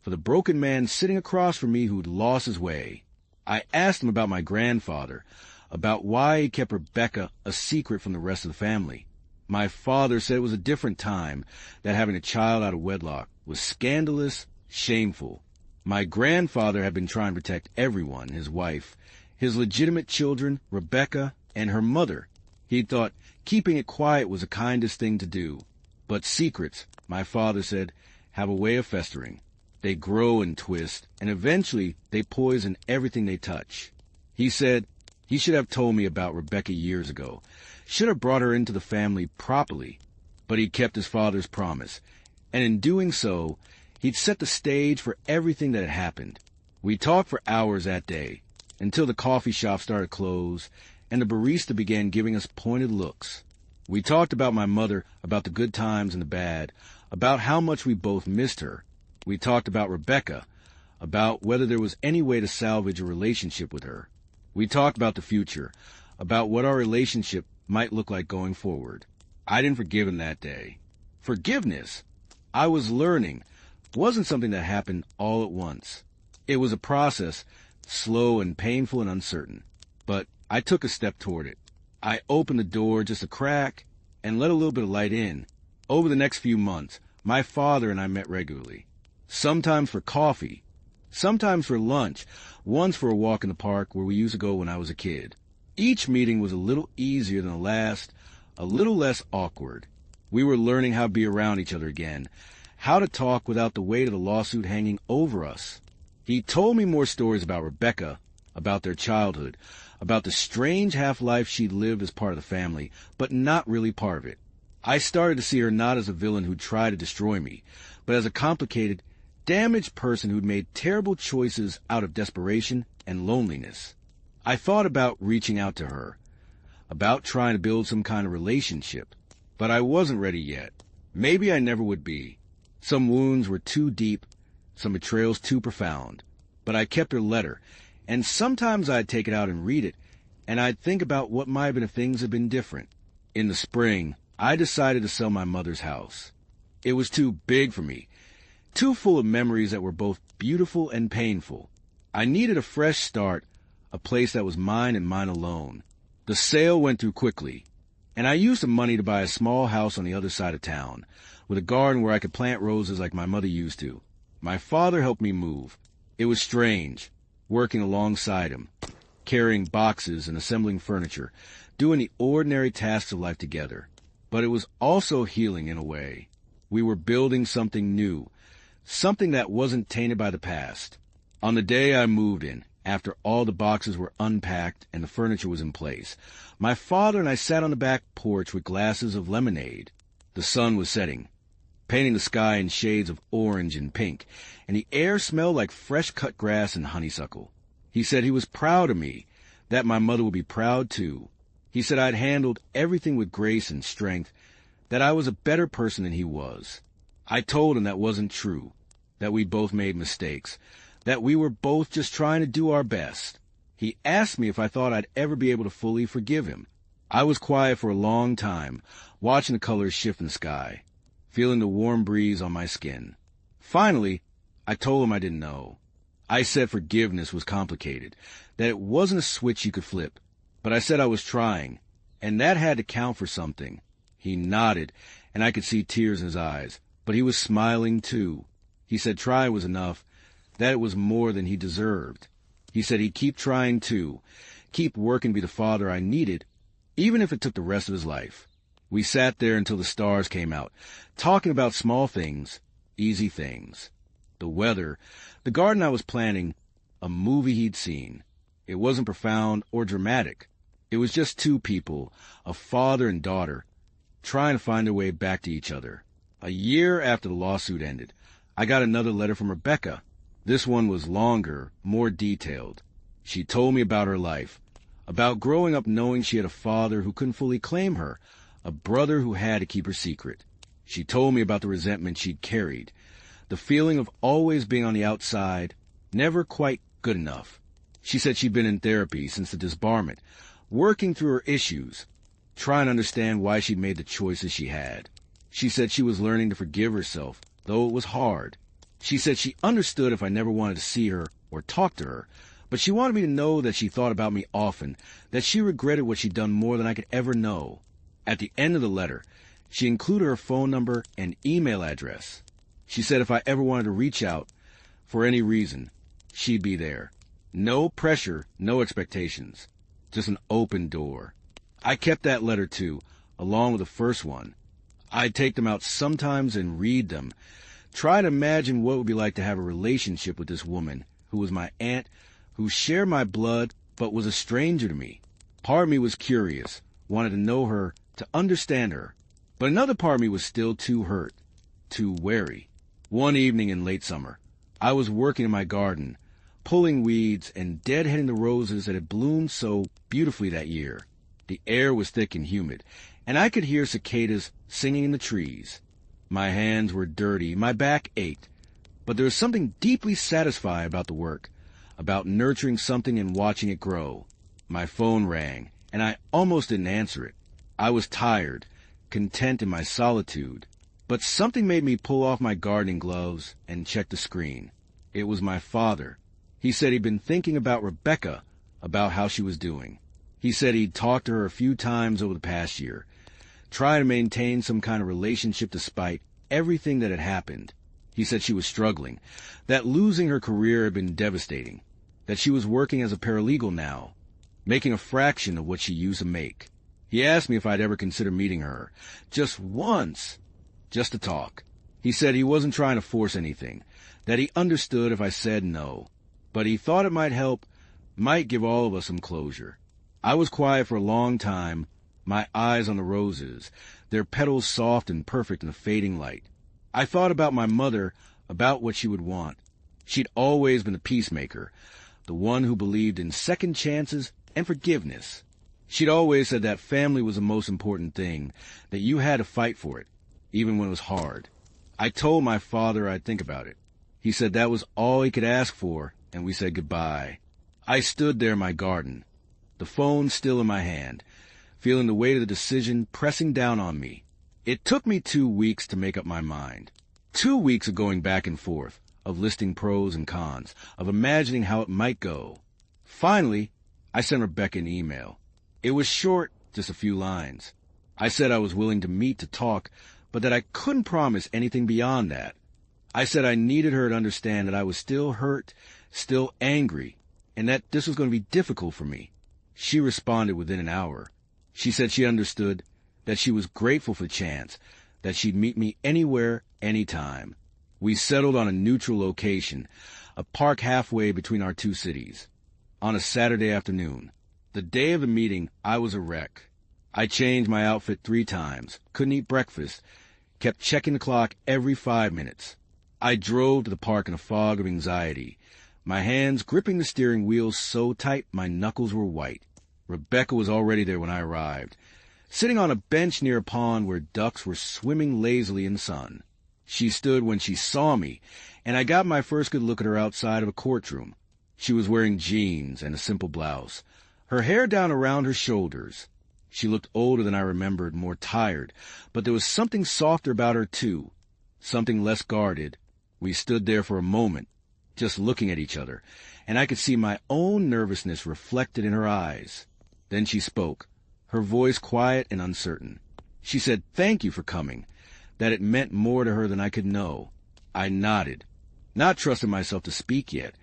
for the broken man sitting across from me who'd lost his way. I asked him about my grandfather, about why he kept Rebecca a secret from the rest of the family. My father said it was a different time, that having a child out of wedlock was scandalous, shameful. My grandfather had been trying to protect everyone, his wife, his legitimate children, Rebecca, and her mother. He thought keeping it quiet was the kindest thing to do. But secrets, my father said, have a way of festering. They grow and twist, and eventually they poison everything they touch. He said he should have told me about Rebecca years ago, should have brought her into the family properly, but he kept his father's promise, and in doing so, he'd set the stage for everything that had happened. We talked for hours that day, until the coffee shop started to close, and the barista began giving us pointed looks. We talked about my mother, about the good times and the bad, about how much we both missed her. We talked about Rebecca, about whether there was any way to salvage a relationship with her. We talked about the future, about what our relationship might look like going forward. I didn't forgive him that day. Forgiveness, I was learning, wasn't something that happened all at once. It was a process, slow and painful and uncertain. But I took a step toward it. I opened the door just a crack and let a little bit of light in. Over the next few months, my father and I met regularly. Sometimes for coffee, sometimes for lunch, once for a walk in the park where we used to go when I was a kid. Each meeting was a little easier than the last, a little less awkward. We were learning how to be around each other again, how to talk without the weight of the lawsuit hanging over us. He told me more stories about Rebecca, about their childhood, about the strange half-life she'd lived as part of the family, but not really part of it. I started to see her not as a villain who'd try to destroy me, but as a complicated, damaged person who'd made terrible choices out of desperation and loneliness. I thought about reaching out to her, about trying to build some kind of relationship, but I wasn't ready yet. Maybe I never would be. Some wounds were too deep, some betrayals too profound. But I kept her letter, and sometimes I'd take it out and read it, and I'd think about what might have been if things had been different. In the spring, I decided to sell my mother's house. It was too big for me, too full of memories that were both beautiful and painful. I needed a fresh start, a place that was mine and mine alone. The sale went through quickly, and I used the money to buy a small house on the other side of town, with a garden where I could plant roses like my mother used to. My father helped me move. It was strange, working alongside him, carrying boxes and assembling furniture, doing the ordinary tasks of life together. But it was also healing in a way. We were building something new, something that wasn't tainted by the past. On the day I moved in, after all the boxes were unpacked and the furniture was in place, my father and I sat on the back porch with glasses of lemonade. The sun was setting, painting the sky in shades of orange and pink, and the air smelled like fresh-cut grass and honeysuckle. He said he was proud of me, that my mother would be proud too. He said I'd handled everything with grace and strength, that I was a better person than he was. I told him that wasn't true, that we both made mistakes, that we were both just trying to do our best. He asked me if I thought I'd ever be able to fully forgive him. I was quiet for a long time, watching the colors shift in the sky, feeling the warm breeze on my skin. Finally, I told him I didn't know. I said forgiveness was complicated, that it wasn't a switch you could flip, but I said I was trying, and that had to count for something. He nodded, and I could see tears in his eyes, but he was smiling too. He said try was enough, that it was more than he deserved. He said he'd keep trying too, keep working to be the father I needed, even if it took the rest of his life. We sat there until the stars came out, talking about small things, easy things. The weather, the garden I was planting, a movie he'd seen. It wasn't profound or dramatic. It was just two people, a father and daughter, trying to find their way back to each other. A year after the lawsuit ended, I got another letter from Rebecca. This one was longer, more detailed. She told me about her life, about growing up knowing she had a father who couldn't fully claim her, a brother who had to keep her secret. She told me about the resentment she'd carried, the feeling of always being on the outside, never quite good enough. She said she'd been in therapy since the disbarment, working through her issues, trying to understand why she'd made the choices she had. She said she was learning to forgive herself, though it was hard. She said she understood if I never wanted to see her or talk to her, but she wanted me to know that she thought about me often, that she regretted what she'd done more than I could ever know. At the end of the letter, she included her phone number and email address. She said if I ever wanted to reach out for any reason, she'd be there. No pressure, no expectations. Just an open door. I kept that letter too, along with the first one. I'd take them out sometimes and read them. Try to imagine what it would be like to have a relationship with this woman, who was my aunt, who shared my blood, but was a stranger to me. Part of me was curious, wanted to know her, to understand her. But another part of me was still too hurt, too wary. One evening in late summer, I was working in my garden, pulling weeds and deadheading the roses that had bloomed so beautifully that year. The air was thick and humid, and I could hear cicadas singing in the trees. My hands were dirty, my back ached, but there was something deeply satisfying about the work, about nurturing something and watching it grow. My phone rang, and I almost didn't answer it. I was tired, content in my solitude, but something made me pull off my gardening gloves and check the screen. It was my father. He said he'd been thinking about Rebecca, about how she was doing. He said he'd talked to her a few times over the past year, try to maintain some kind of relationship despite everything that had happened. He said she was struggling, that losing her career had been devastating, that she was working as a paralegal now, making a fraction of what she used to make. He asked me if I'd ever consider meeting her, just once, just to talk. He said he wasn't trying to force anything, that he understood if I said no, but he thought it might help, might give all of us some closure. I was quiet for a long time, my eyes on the roses, their petals soft and perfect in the fading light. I thought about my mother, about what she would want. She'd always been the peacemaker, the one who believed in second chances and forgiveness. She'd always said that family was the most important thing, that you had to fight for it, even when it was hard. I told my father I'd think about it. He said that was all he could ask for, and we said goodbye. I stood there in my garden, the phone still in my hand, feeling the weight of the decision pressing down on me. It took me 2 weeks to make up my mind. 2 weeks of going back and forth, of listing pros and cons, of imagining how it might go. Finally, I sent Rebecca an email. It was short, just a few lines. I said I was willing to meet to talk, but that I couldn't promise anything beyond that. I said I needed her to understand that I was still hurt, still angry, and that this was going to be difficult for me. She responded within an hour. She said she understood, that she was grateful for the chance, that she'd meet me anywhere, anytime. We settled on a neutral location, a park halfway between our two cities, on a Saturday afternoon. The day of the meeting, I was a wreck. I changed my outfit 3 times, couldn't eat breakfast, kept checking the clock every 5 minutes. I drove to the park in a fog of anxiety, my hands gripping the steering wheel so tight my knuckles were white. Rebecca was already there when I arrived, sitting on a bench near a pond where ducks were swimming lazily in the sun. She stood when she saw me, and I got my first good look at her outside of a courtroom. She was wearing jeans and a simple blouse, her hair down around her shoulders. She looked older than I remembered, more tired, but there was something softer about her too, something less guarded. We stood there for a moment, just looking at each other, and I could see my own nervousness reflected in her eyes. Then she spoke, her voice quiet and uncertain. She said thank you for coming, that it meant more to her than I could know. I nodded, not trusting myself to speak yet,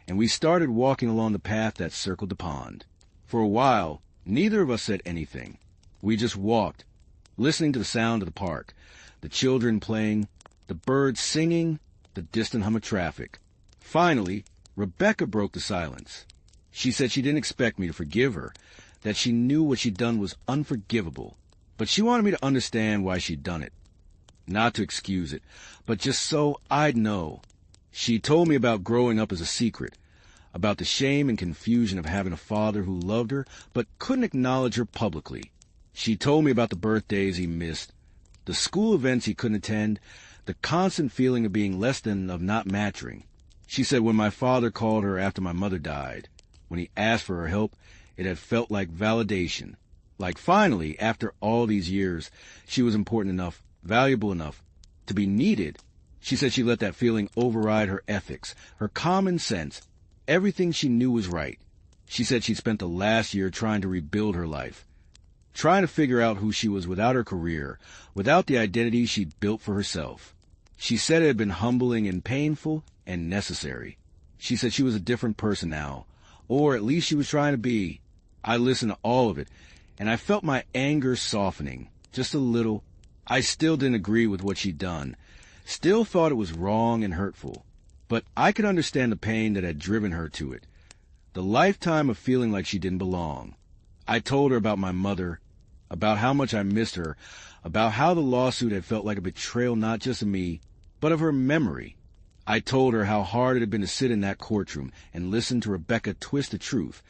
and we started walking along the path that circled the pond. For a while, neither of us said anything. We just walked, listening to the sound of the park, the children playing, the birds singing, the distant hum of traffic. Finally, Rebecca broke the silence. She said she didn't expect me to forgive her, that she knew what she'd done was unforgivable, but she wanted me to understand why she'd done it. Not to excuse it, but just so I'd know. She told me about growing up as a secret, about the shame and confusion of having a father who loved her but couldn't acknowledge her publicly. She told me about the birthdays he missed, the school events he couldn't attend, the constant feeling of being less than, of not matching. She said when my father called her after my mother died, when he asked for her help, it had felt like validation. Like finally, after all these years, she was important enough, valuable enough, to be needed. She said she let that feeling override her ethics, her common sense, everything she knew was right. She said she'd spent the last year trying to rebuild her life. trying to figure out who she was without her career, without the identity she'd built for herself. She said it had been humbling and painful and necessary. She said she was a different person now, or at least she was trying to be. I listened to all of it, and I felt my anger softening, just a little. I still didn't agree with what she'd done, still thought it was wrong and hurtful, but I could understand the pain that had driven her to it, the lifetime of feeling like she didn't belong. I told her about my mother, about how much I missed her, about how the lawsuit had felt like a betrayal not just of me, but of her memory. I told her how hard it had been to sit in that courtroom and listen to Rebecca twist the truth,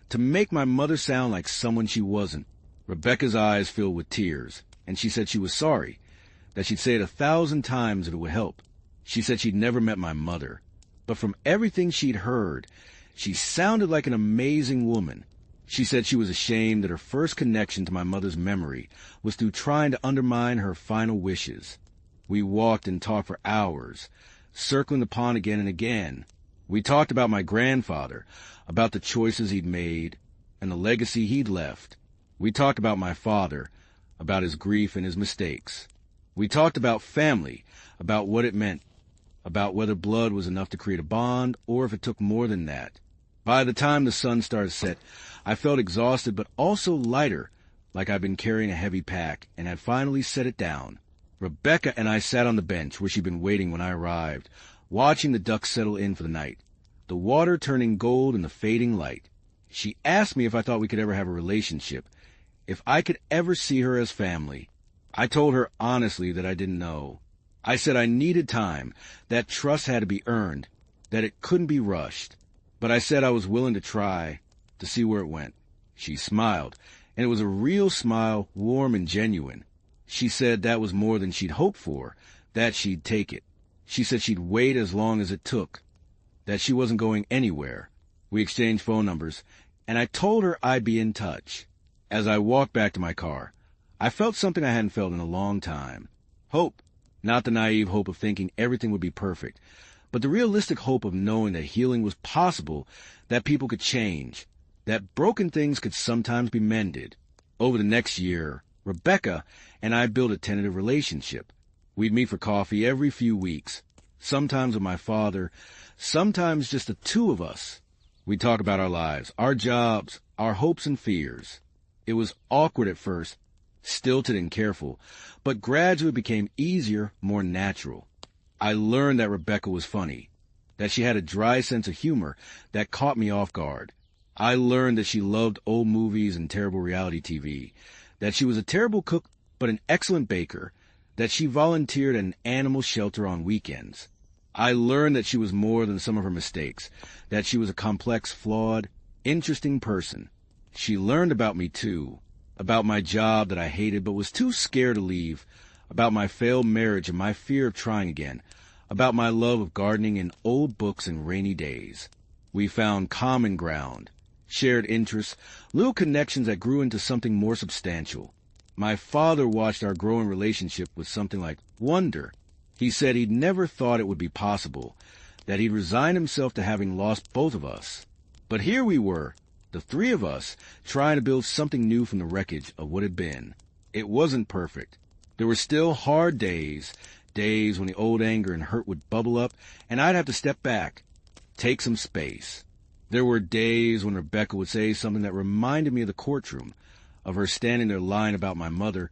to make my mother sound like someone she wasn't. Rebecca's eyes filled with tears, and she said she was sorry, that she'd say it 1,000 times if it would help. She said she'd never met my mother, but from everything she'd heard, she sounded like an amazing woman. She said she was ashamed that her first connection to my mother's memory was through trying to undermine her final wishes. We walked and talked for hours, circling the pond again and again. We talked about my grandfather, about the choices he'd made, and the legacy he'd left. We talked about my father, about his grief and his mistakes. We talked about family, about what it meant, about whether blood was enough to create a bond, or if it took more than that. By the time the sun started to set, I felt exhausted but also lighter, like I'd been carrying a heavy pack, and had finally set it down. Rebecca and I sat on the bench where she'd been waiting when I arrived, watching the ducks settle in for the night, the water turning gold in the fading light. She asked me if I thought we could ever have a relationship, if I could ever see her as family. I told her honestly that I didn't know. I said I needed time, that trust had to be earned, that it couldn't be rushed. But I said I was willing to try, to see where it went. She smiled, and it was a real smile, warm and genuine. She said that was more than she'd hoped for, that she'd take it. She said she'd wait as long as it took, that she wasn't going anywhere. We exchanged phone numbers, and I told her I'd be in touch. As I walked back to my car, I felt something I hadn't felt in a long time. Hope. Not the naive hope of thinking everything would be perfect, but the realistic hope of knowing that healing was possible, that people could change, that broken things could sometimes be mended. Over the next year, Rebecca and I built a tentative relationship. We'd meet for coffee every few weeks, sometimes with my father, sometimes just the two of us. We'd talk about our lives, our jobs, our hopes and fears. It was awkward at first, stilted and careful, but gradually became easier, more natural. I learned that Rebecca was funny, that she had a dry sense of humor that caught me off guard. I learned that she loved old movies and terrible reality TV, that she was a terrible cook but an excellent baker, that she volunteered at an animal shelter on weekends. I learned that she was more than some of her mistakes, that she was a complex, flawed, interesting person. She learned about me too, about my job that I hated but was too scared to leave, about my failed marriage and my fear of trying again, about my love of gardening and old books and rainy days. We found common ground, shared interests, little connections that grew into something more substantial. My father watched our growing relationship with something like wonder. He said he'd never thought it would be possible, that he'd resigned himself to having lost both of us. But here we were, the three of us, trying to build something new from the wreckage of what had been. It wasn't perfect. There were still hard days, days when the old anger and hurt would bubble up, and I'd have to step back, take some space. There were days when Rebecca would say something that reminded me of the courtroom, of her standing there lying about my mother,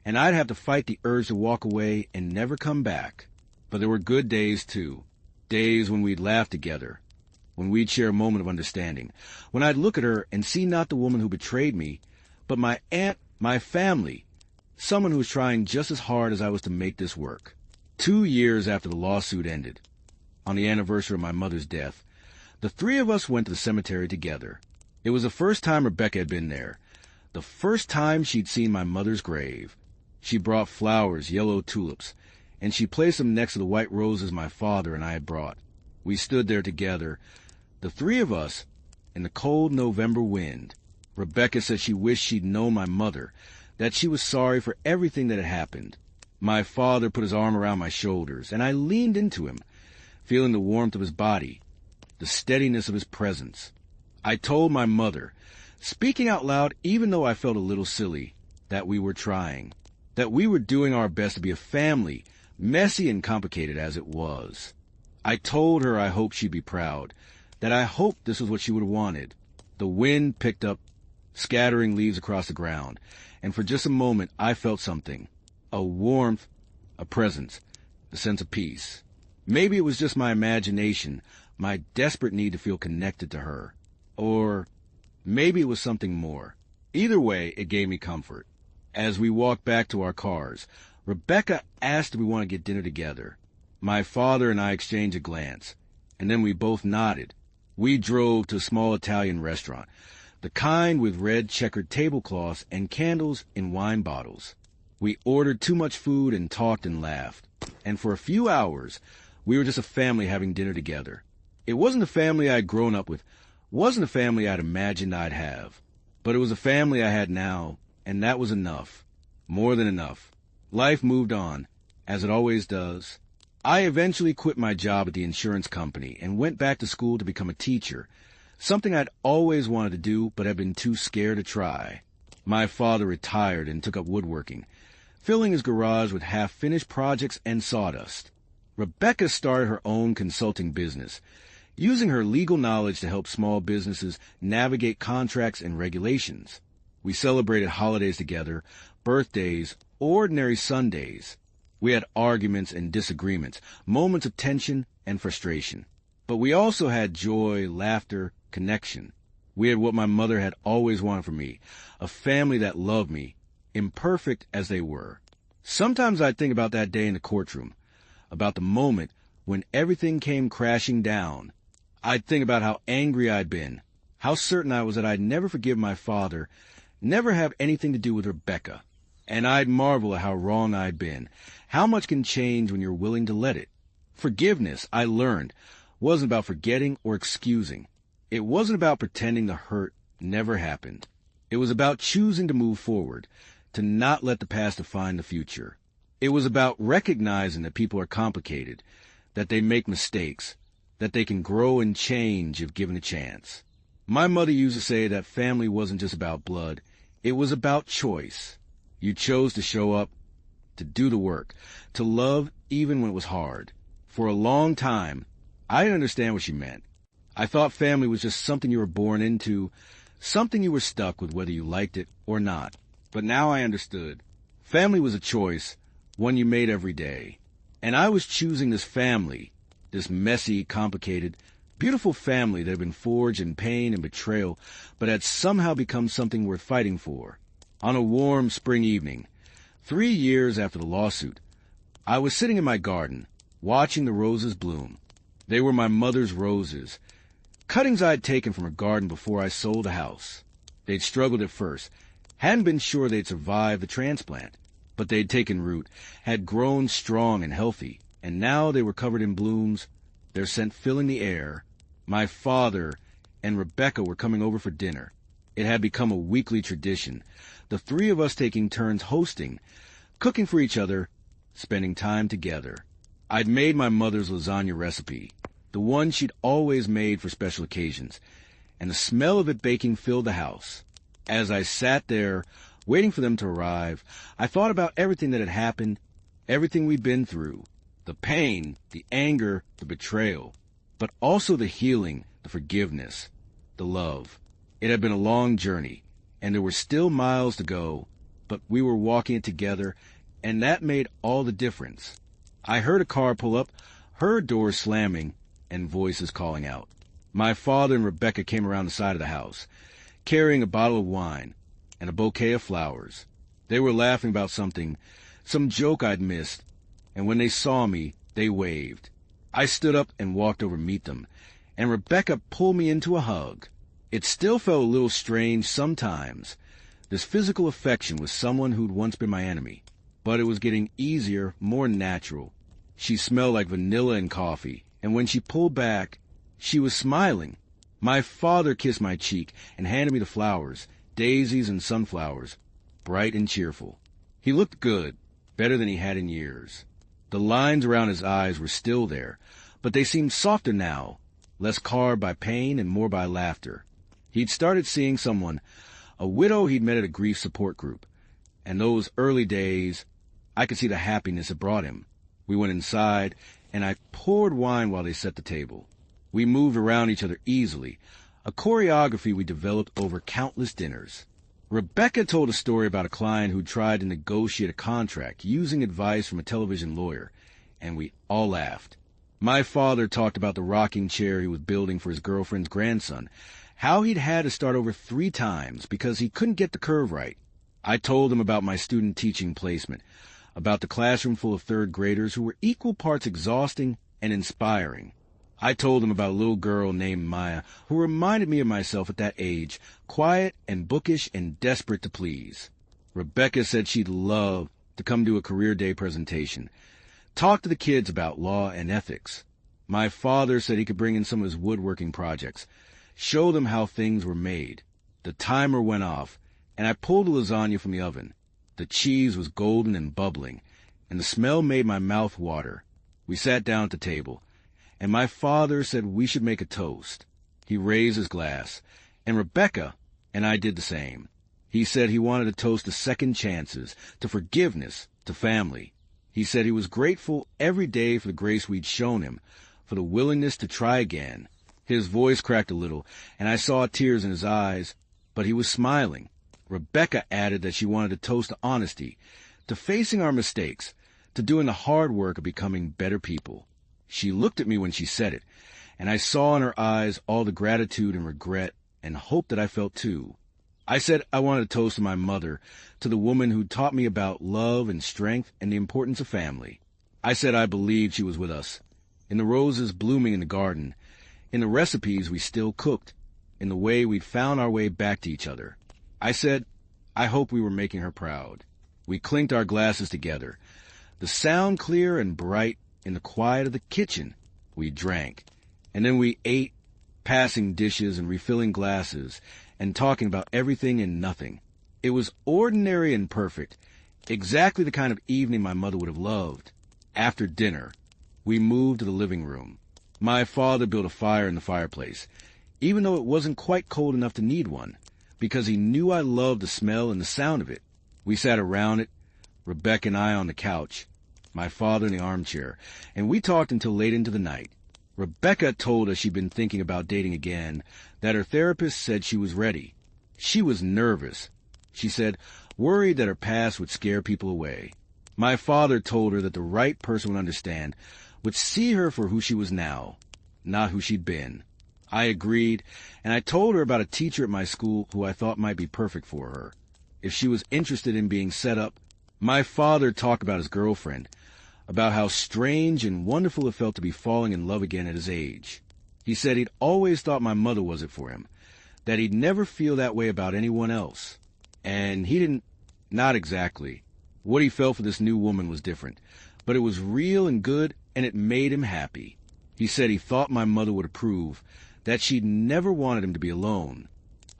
and I'd have to fight the urge to walk away and never come back. But there were good days, too. Days when we'd laugh together, when we'd share a moment of understanding, when I'd look at her and see not the woman who betrayed me, but my aunt, my family, someone who was trying just as hard as I was to make this work. 2 years after the lawsuit ended, on the anniversary of my mother's death, the three of us went to the cemetery together. It was the first time Rebecca had been there, the first time she'd seen my mother's grave. She brought flowers, yellow tulips, and she placed them next to the white roses my father and I had brought. We stood there together, the three of us, in the cold November wind. Rebecca said she wished she'd known my mother, that she was sorry for everything that had happened. My father put his arm around my shoulders, and I leaned into him, feeling the warmth of his body, the steadiness of his presence. I told my mother, speaking out loud even though I felt a little silly, that we were trying, that we were doing our best to be a family, messy and complicated as it was. I told her I hoped she'd be proud, that I hoped this was what she would have wanted. The wind picked up, scattering leaves across the ground, and for just a moment I felt something, a warmth, a presence, a sense of peace. Maybe it was just my imagination, my desperate need to feel connected to her. Or maybe it was something more. Either way, it gave me comfort. As we walked back to our cars, Rebecca asked if we want to get dinner together. My father and I exchanged a glance, and then we both nodded. We drove to a small Italian restaurant, the kind with red checkered tablecloths and candles in wine bottles. We ordered too much food and talked and laughed. And for a few hours, we were just a family having dinner together. It wasn't the family I'd grown up with, wasn't the family I'd imagined I'd have. But it was a family I had now, and that was enough. More than enough. Life moved on, as it always does. I eventually quit my job at the insurance company and went back to school to become a teacher, something I'd always wanted to do but had been too scared to try. My father retired and took up woodworking, filling his garage with half-finished projects and sawdust. Rebecca started her own consulting business, using her legal knowledge to help small businesses navigate contracts and regulations. We celebrated holidays together, birthdays, ordinary Sundays. We had arguments and disagreements, moments of tension and frustration. But we also had joy, laughter, connection. We had what my mother had always wanted for me, a family that loved me, imperfect as they were. Sometimes I'd think about that day in the courtroom, about the moment when everything came crashing down. I'd think about how angry I'd been, how certain I was that I'd never forgive my father, never have anything to do with Rebecca. And I'd marvel at how wrong I'd been, how much can change when you're willing to let it. Forgiveness, I learned, wasn't about forgetting or excusing. It wasn't about pretending the hurt never happened. It was about choosing to move forward, to not let the past define the future. It was about recognizing that people are complicated, that they make mistakes, that they can grow and change if given a chance. My mother used to say that family wasn't just about blood, it was about choice. You chose to show up, to do the work, to love even when it was hard. For a long time, I didn't understand what she meant. I thought family was just something you were born into, something you were stuck with whether you liked it or not. But now I understood. Family was a choice, one you made every day. And I was choosing this family, this messy, complicated, beautiful family that had been forged in pain and betrayal, but had somehow become something worth fighting for. On a warm spring evening, 3 years after the lawsuit, I was sitting in my garden, watching the roses bloom. They were my mother's roses, cuttings I'd taken from her garden before I sold the house. They'd struggled at first, hadn't been sure they'd survive the transplant, but they'd taken root, had grown strong and healthy, and now they were covered in blooms, their scent filling the air. My father and Rebecca were coming over for dinner. It had become a weekly tradition, the three of us taking turns hosting, cooking for each other, spending time together. I'd made my mother's lasagna recipe, the one she'd always made for special occasions, and the smell of it baking filled the house. As I sat there, waiting for them to arrive, I thought about everything that had happened, everything we'd been through, the pain, the anger, the betrayal, but also the healing, the forgiveness, the love. It had been a long journey, and there were still miles to go, but we were walking it together, and that made all the difference. I heard a car pull up, heard doors slamming, and voices calling out. My father and Rebecca came around the side of the house, carrying a bottle of wine and a bouquet of flowers. They were laughing about something, some joke I'd missed, and when they saw me, they waved. I stood up and walked over to meet them, and Rebecca pulled me into a hug. It still felt a little strange sometimes, this physical affection with someone who'd once been my enemy. But it was getting easier, more natural. She smelled like vanilla and coffee, and when she pulled back, she was smiling. My father kissed my cheek and handed me the flowers, daisies and sunflowers, bright and cheerful. He looked good, better than he had in years. The lines around his eyes were still there, but they seemed softer now, less carved by pain and more by laughter. He'd started seeing someone, a widow he'd met at a grief support group. And those early days, I could see the happiness it brought him. We went inside, and I poured wine while they set the table. We moved around each other easily, a choreography we developed over countless dinners. Rebecca told a story about a client who tried to negotiate a contract using advice from a television lawyer, and we all laughed. My father talked about the rocking chair he was building for his girlfriend's grandson, how he'd had to start over 3 times because he couldn't get the curve right. I told him about my student teaching placement, about the classroom full of 3rd graders who were equal parts exhausting and inspiring. I told him about a little girl named Maya who reminded me of myself at that age, quiet and bookish and desperate to please. Rebecca said she'd love to come do a career day presentation, talk to the kids about law and ethics. My father said he could bring in some of his woodworking projects, show them how things were made. The timer went off, and I pulled the lasagna from the oven. The cheese was golden and bubbling, and the smell made my mouth water. We sat down at the table, and my father said we should make a toast. He raised his glass, and Rebecca and I did the same. He said he wanted to toast to second chances, to forgiveness, to family. He said he was grateful every day for the grace we'd shown him, for the willingness to try again. His voice cracked a little, and I saw tears in his eyes, but he was smiling. Rebecca added that she wanted to toast to honesty, to facing our mistakes, to doing the hard work of becoming better people. She looked at me when she said it, and I saw in her eyes all the gratitude and regret and hope that I felt too. I said I wanted to toast to my mother, to the woman who taught me about love and strength and the importance of family. I said I believed she was with us, in the roses blooming in the garden, in the recipes we still cooked, in the way we'd found our way back to each other. I said I hoped we were making her proud. We clinked our glasses together, the sound clear and bright in the quiet of the kitchen. We drank, and then we ate, passing dishes and refilling glasses, and talking about everything and nothing. It was ordinary and perfect, exactly the kind of evening my mother would have loved. After dinner, we moved to the living room. My father built a fire in the fireplace, even though it wasn't quite cold enough to need one, because he knew I loved the smell and the sound of it. We sat around it, Rebecca and I on the couch, my father in the armchair, and we talked until late into the night. Rebecca told us she'd been thinking about dating again, that her therapist said she was ready. She was nervous, she said, worried that her past would scare people away. My father told her that the right person would understand, would see her for who she was now, not who she'd been. I agreed, and I told her about a teacher at my school who I thought might be perfect for her, if she was interested in being set up. My father talked about his girlfriend, about how strange and wonderful it felt to be falling in love again at his age. He said he'd always thought my mother was it for him, that he'd never feel that way about anyone else. And he didn't, not exactly. What he felt for this new woman was different, but it was real and good, and it made him happy. He said he thought my mother would approve, that she'd never wanted him to be alone.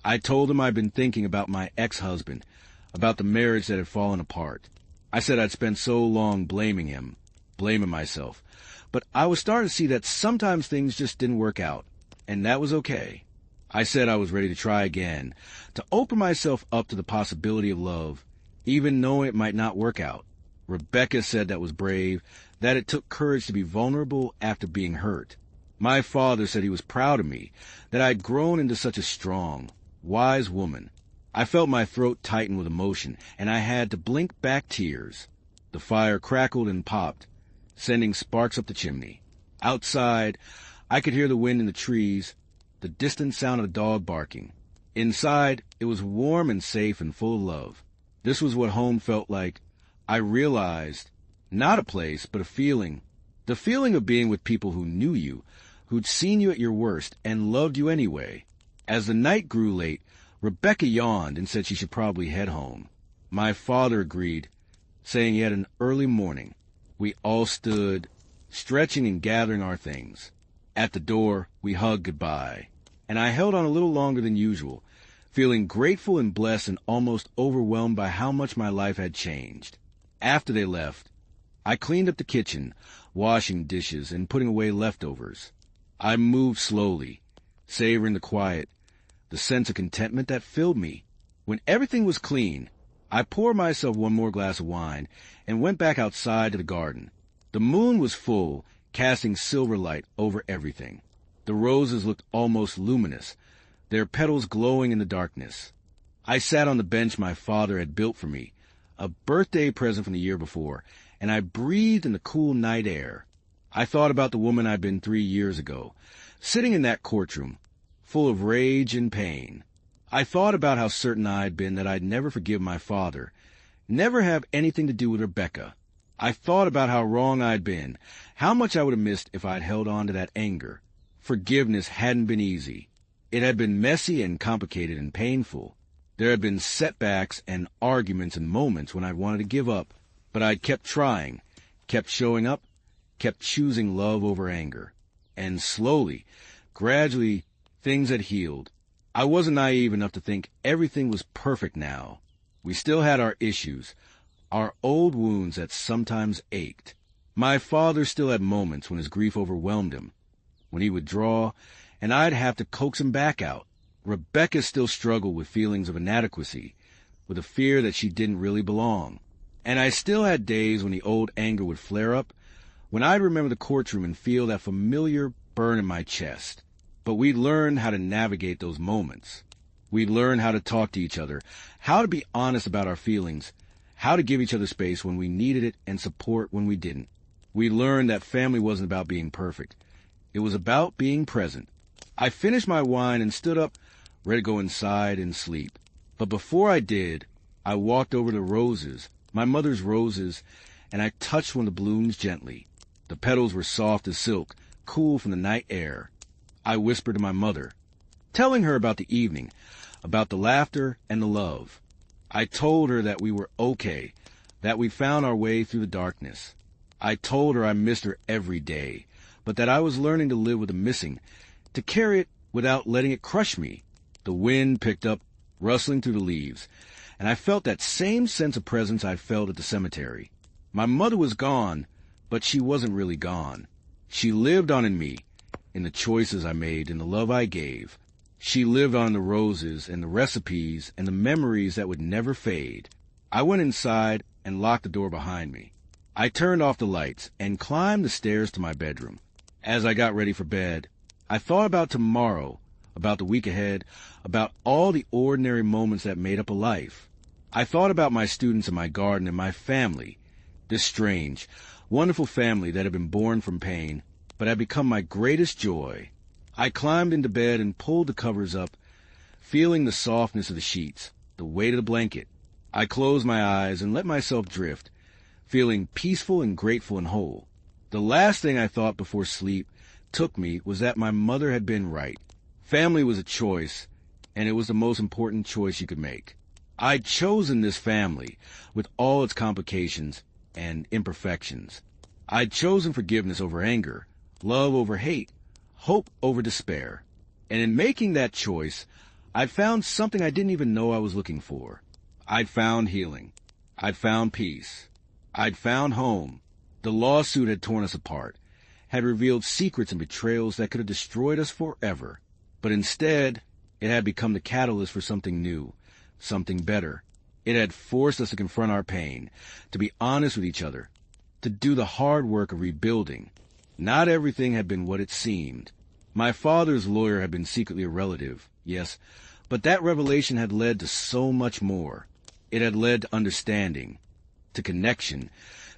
I told him I'd been thinking about my ex-husband, about the marriage that had fallen apart. I said I'd spent so long blaming him, blaming myself, but I was starting to see that sometimes things just didn't work out, and that was okay. I said I was ready to try again, to open myself up to the possibility of love, even knowing it might not work out. Rebecca said that was brave, that it took courage to be vulnerable after being hurt. My father said he was proud of me, that I'd grown into such a strong, wise woman. I felt my throat tighten with emotion, and I had to blink back tears. The fire crackled and popped, sending sparks up the chimney. Outside, I could hear the wind in the trees, the distant sound of a dog barking. Inside, it was warm and safe and full of love. This was what home felt like. I realized, not a place, but a feeling. The feeling of being with people who knew you, who'd seen you at your worst and loved you anyway. As the night grew late, Rebecca yawned and said she should probably head home. My father agreed, saying he had an early morning. We all stood, stretching and gathering our things. At the door, we hugged goodbye, and I held on a little longer than usual, feeling grateful and blessed and almost overwhelmed by how much my life had changed. After they left, I cleaned up the kitchen, washing dishes and putting away leftovers. I moved slowly, savoring the quiet, the sense of contentment that filled me. When everything was clean, I poured myself one more glass of wine and went back outside to the garden. The moon was full, casting silver light over everything. The roses looked almost luminous, their petals glowing in the darkness. I sat on the bench my father had built for me, a birthday present from the year before, and I breathed in the cool night air. I thought about the woman I'd been 3 years ago, sitting in that courtroom, full of rage and pain. I thought about how certain I'd been that I'd never forgive my father, never have anything to do with Rebecca. I thought about how wrong I'd been, how much I would have missed if I'd held on to that anger. Forgiveness hadn't been easy. It had been messy and complicated and painful. There had been setbacks and arguments and moments when I'd wanted to give up, but I'd kept trying, kept showing up, kept choosing love over anger. And slowly, gradually, things had healed. I wasn't naive enough to think everything was perfect now. We still had our issues, our old wounds that sometimes ached. My father still had moments when his grief overwhelmed him, when he would draw, and I'd have to coax him back out. Rebecca still struggled with feelings of inadequacy, with a fear that she didn't really belong. And I still had days when the old anger would flare up, when I'd remember the courtroom and feel that familiar burn in my chest. But we'd learn how to navigate those moments. We'd learn how to talk to each other, how to be honest about our feelings, how to give each other space when we needed it and support when we didn't. We learned that family wasn't about being perfect. It was about being present. I finished my wine and stood up, ready to go inside and sleep. But before I did, I walked over to the roses, my mother's roses, and I touched one of the blooms gently. The petals were soft as silk, cool from the night air. I whispered to my mother, telling her about the evening, about the laughter and the love. I told her that we were okay, that we found our way through the darkness. I told her I missed her every day, but that I was learning to live with the missing, to carry it without letting it crush me. The wind picked up, rustling through the leaves, and I felt that same sense of presence I felt at the cemetery. My mother was gone, but she wasn't really gone. She lived on in me, in the choices I made, in the love I gave. She lived on the roses and the recipes and the memories that would never fade. I went inside and locked the door behind me. I turned off the lights and climbed the stairs to my bedroom. As I got ready for bed, I thought about tomorrow, about the week ahead, about all the ordinary moments that made up a life. I thought about my students in my garden and my family, this strange, wonderful family that had been born from pain, but had become my greatest joy. I climbed into bed and pulled the covers up, feeling the softness of the sheets, the weight of the blanket. I closed my eyes and let myself drift, feeling peaceful and grateful and whole. The last thing I thought before sleep took me was that my mother had been right. Family was a choice, and it was the most important choice you could make. I'd chosen this family, with all its complications and imperfections. I'd chosen forgiveness over anger, love over hate, hope over despair. And in making that choice, I'd found something I didn't even know I was looking for. I'd found healing. I'd found peace. I'd found home. The lawsuit had torn us apart, had revealed secrets and betrayals that could have destroyed us forever. But instead, it had become the catalyst for something new, something better. It had forced us to confront our pain, to be honest with each other, to do the hard work of rebuilding. Not everything had been what it seemed. My father's lawyer had been secretly a relative, yes, but that revelation had led to so much more. It had led to understanding, to connection,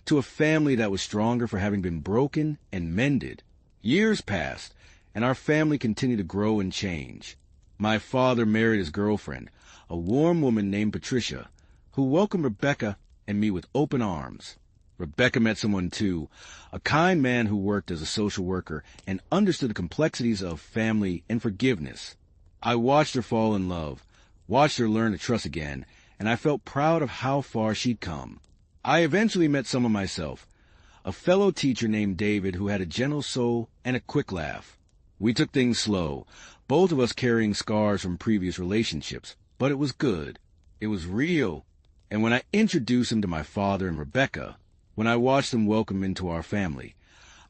to a family that was stronger for having been broken and mended. Years passed, and our family continued to grow and change. My father married his girlfriend, a warm woman named Patricia, who welcomed Rebecca and me with open arms. Rebecca met someone too, a kind man who worked as a social worker and understood the complexities of family and forgiveness. I watched her fall in love, watched her learn to trust again, and I felt proud of how far she'd come. I eventually met someone myself, a fellow teacher named David who had a gentle soul and a quick laugh. We took things slow, both of us carrying scars from previous relationships, but it was good. It was real. And when I introduced him to my father and Rebecca, when I watched them welcome him into our family,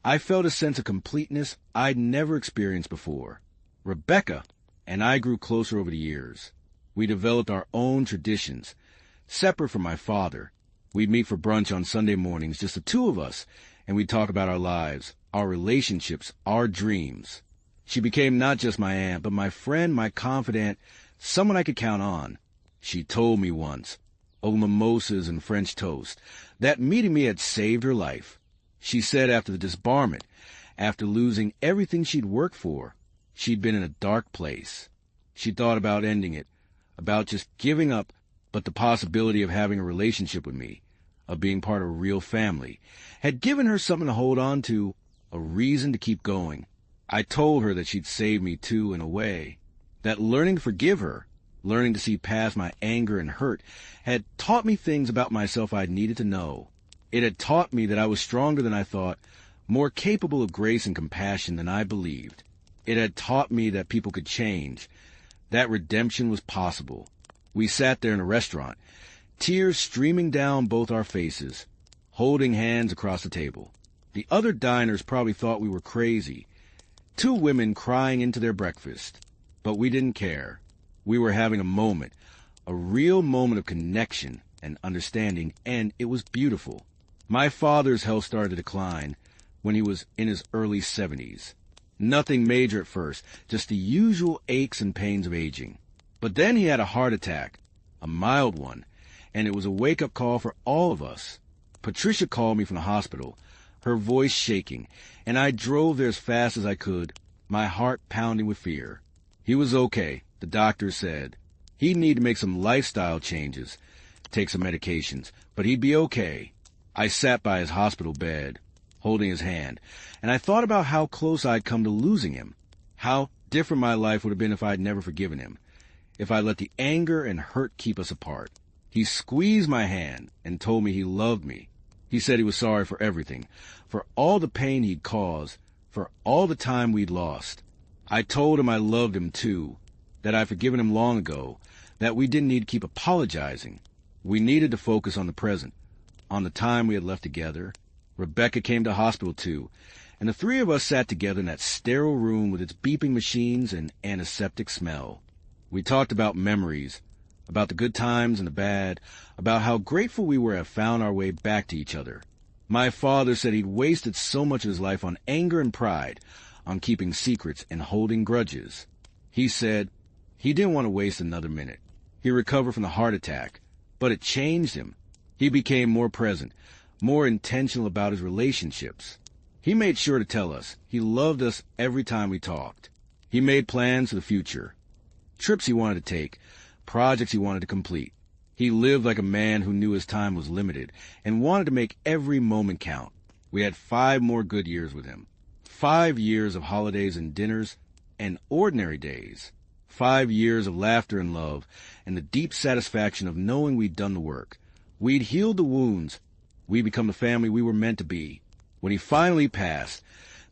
I felt a sense of completeness I'd never experienced before. Rebecca and I grew closer over the years. We developed our own traditions, separate from my father. We'd meet for brunch on Sunday mornings, just the two of us, and we'd talk about our lives, our relationships, our dreams. She became not just my aunt, but my friend, my confidant, someone I could count on. She told me once, over mimosas and French toast, that meeting me had saved her life. She said after the disbarment, after losing everything she'd worked for, she'd been in a dark place. She thought about ending it, about just giving up, but the possibility of having a relationship with me, of being part of a real family, had given her something to hold on to, a reason to keep going. I told her that she'd saved me too, in a way, that learning to forgive her, learning to see past my anger and hurt, had taught me things about myself I'd needed to know. It had taught me that I was stronger than I thought, more capable of grace and compassion than I believed. It had taught me that people could change, that redemption was possible. We sat there in a restaurant, tears streaming down both our faces, holding hands across the table. The other diners probably thought we were crazy, two women crying into their breakfast. But we didn't care. We were having a moment, a real moment of connection and understanding, and it was beautiful. My father's health started to decline when he was in his early 70s. Nothing major at first, just the usual aches and pains of aging. But then he had a heart attack, a mild one, and it was a wake-up call for all of us. Patricia called me from the hospital, her voice shaking, and I drove there as fast as I could, my heart pounding with fear. He was okay, the doctor said. He'd need to make some lifestyle changes, take some medications, but he'd be okay. I sat by his hospital bed, holding his hand, and I thought about how close I'd come to losing him, how different my life would have been if I'd never forgiven him, if I let the anger and hurt keep us apart. He squeezed my hand and told me he loved me. He said he was sorry for everything, for all the pain he'd caused, for all the time we'd lost. I told him I loved him too, that I'd forgiven him long ago, that we didn't need to keep apologizing. We needed to focus on the present, on the time we had left together. Rebecca came to hospital too, and the three of us sat together in that sterile room with its beeping machines and antiseptic smell. We talked about memories, about the good times and the bad, about how grateful we were to have found our way back to each other. My father said he'd wasted so much of his life on anger and pride, on keeping secrets and holding grudges. He said he didn't want to waste another minute. He recovered from the heart attack, but it changed him. He became more present, more intentional about his relationships. He made sure to tell us he loved us every time we talked. He made plans for the future, trips he wanted to take, projects he wanted to complete. He lived like a man who knew his time was limited and wanted to make every moment count. We had 5 more good years with him. 5 years of holidays and dinners and ordinary days. 5 years of laughter and love and the deep satisfaction of knowing we'd done the work. We'd healed the wounds. We'd become the family we were meant to be. When he finally passed,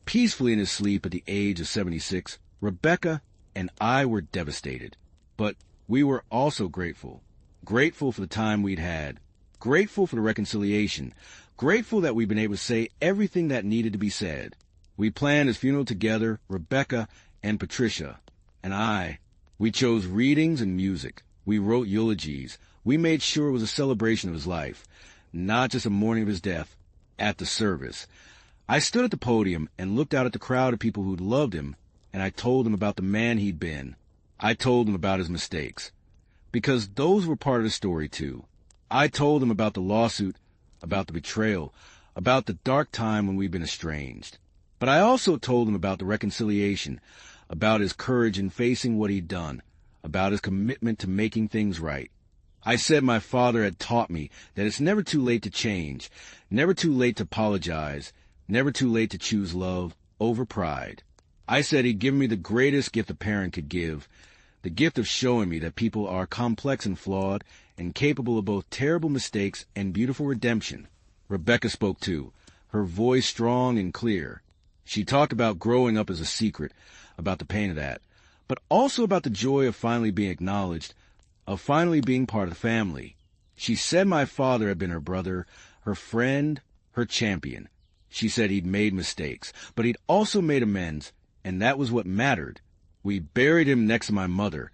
peacefully in his sleep at the age of 76, Rebecca and I were devastated. But we were also grateful. Grateful for the time we'd had. Grateful for the reconciliation. Grateful that we'd been able to say everything that needed to be said. We planned his funeral together, Rebecca and Patricia and I. We chose readings and music. We wrote eulogies. We made sure it was a celebration of his life, not just a mourning of his death. At the service, I stood at the podium and looked out at the crowd of people who'd loved him, and I told them about the man he'd been. I told them about his mistakes, because those were part of the story too. I told them about the lawsuit, about the betrayal, about the dark time when we'd been estranged. But I also told them about the reconciliation, about his courage in facing what he'd done, about his commitment to making things right. I said my father had taught me that it's never too late to change, never too late to apologize, never too late to choose love over pride. I said he'd given me the greatest gift a parent could give, the gift of showing me that people are complex and flawed and capable of both terrible mistakes and beautiful redemption. Rebecca spoke too, her voice strong and clear. She talked about growing up as a secret, about the pain of that, but also about the joy of finally being acknowledged, of finally being part of the family. She said my father had been her brother, her friend, her champion. She said he'd made mistakes, but he'd also made amends, and that was what mattered. We buried him next to my mother,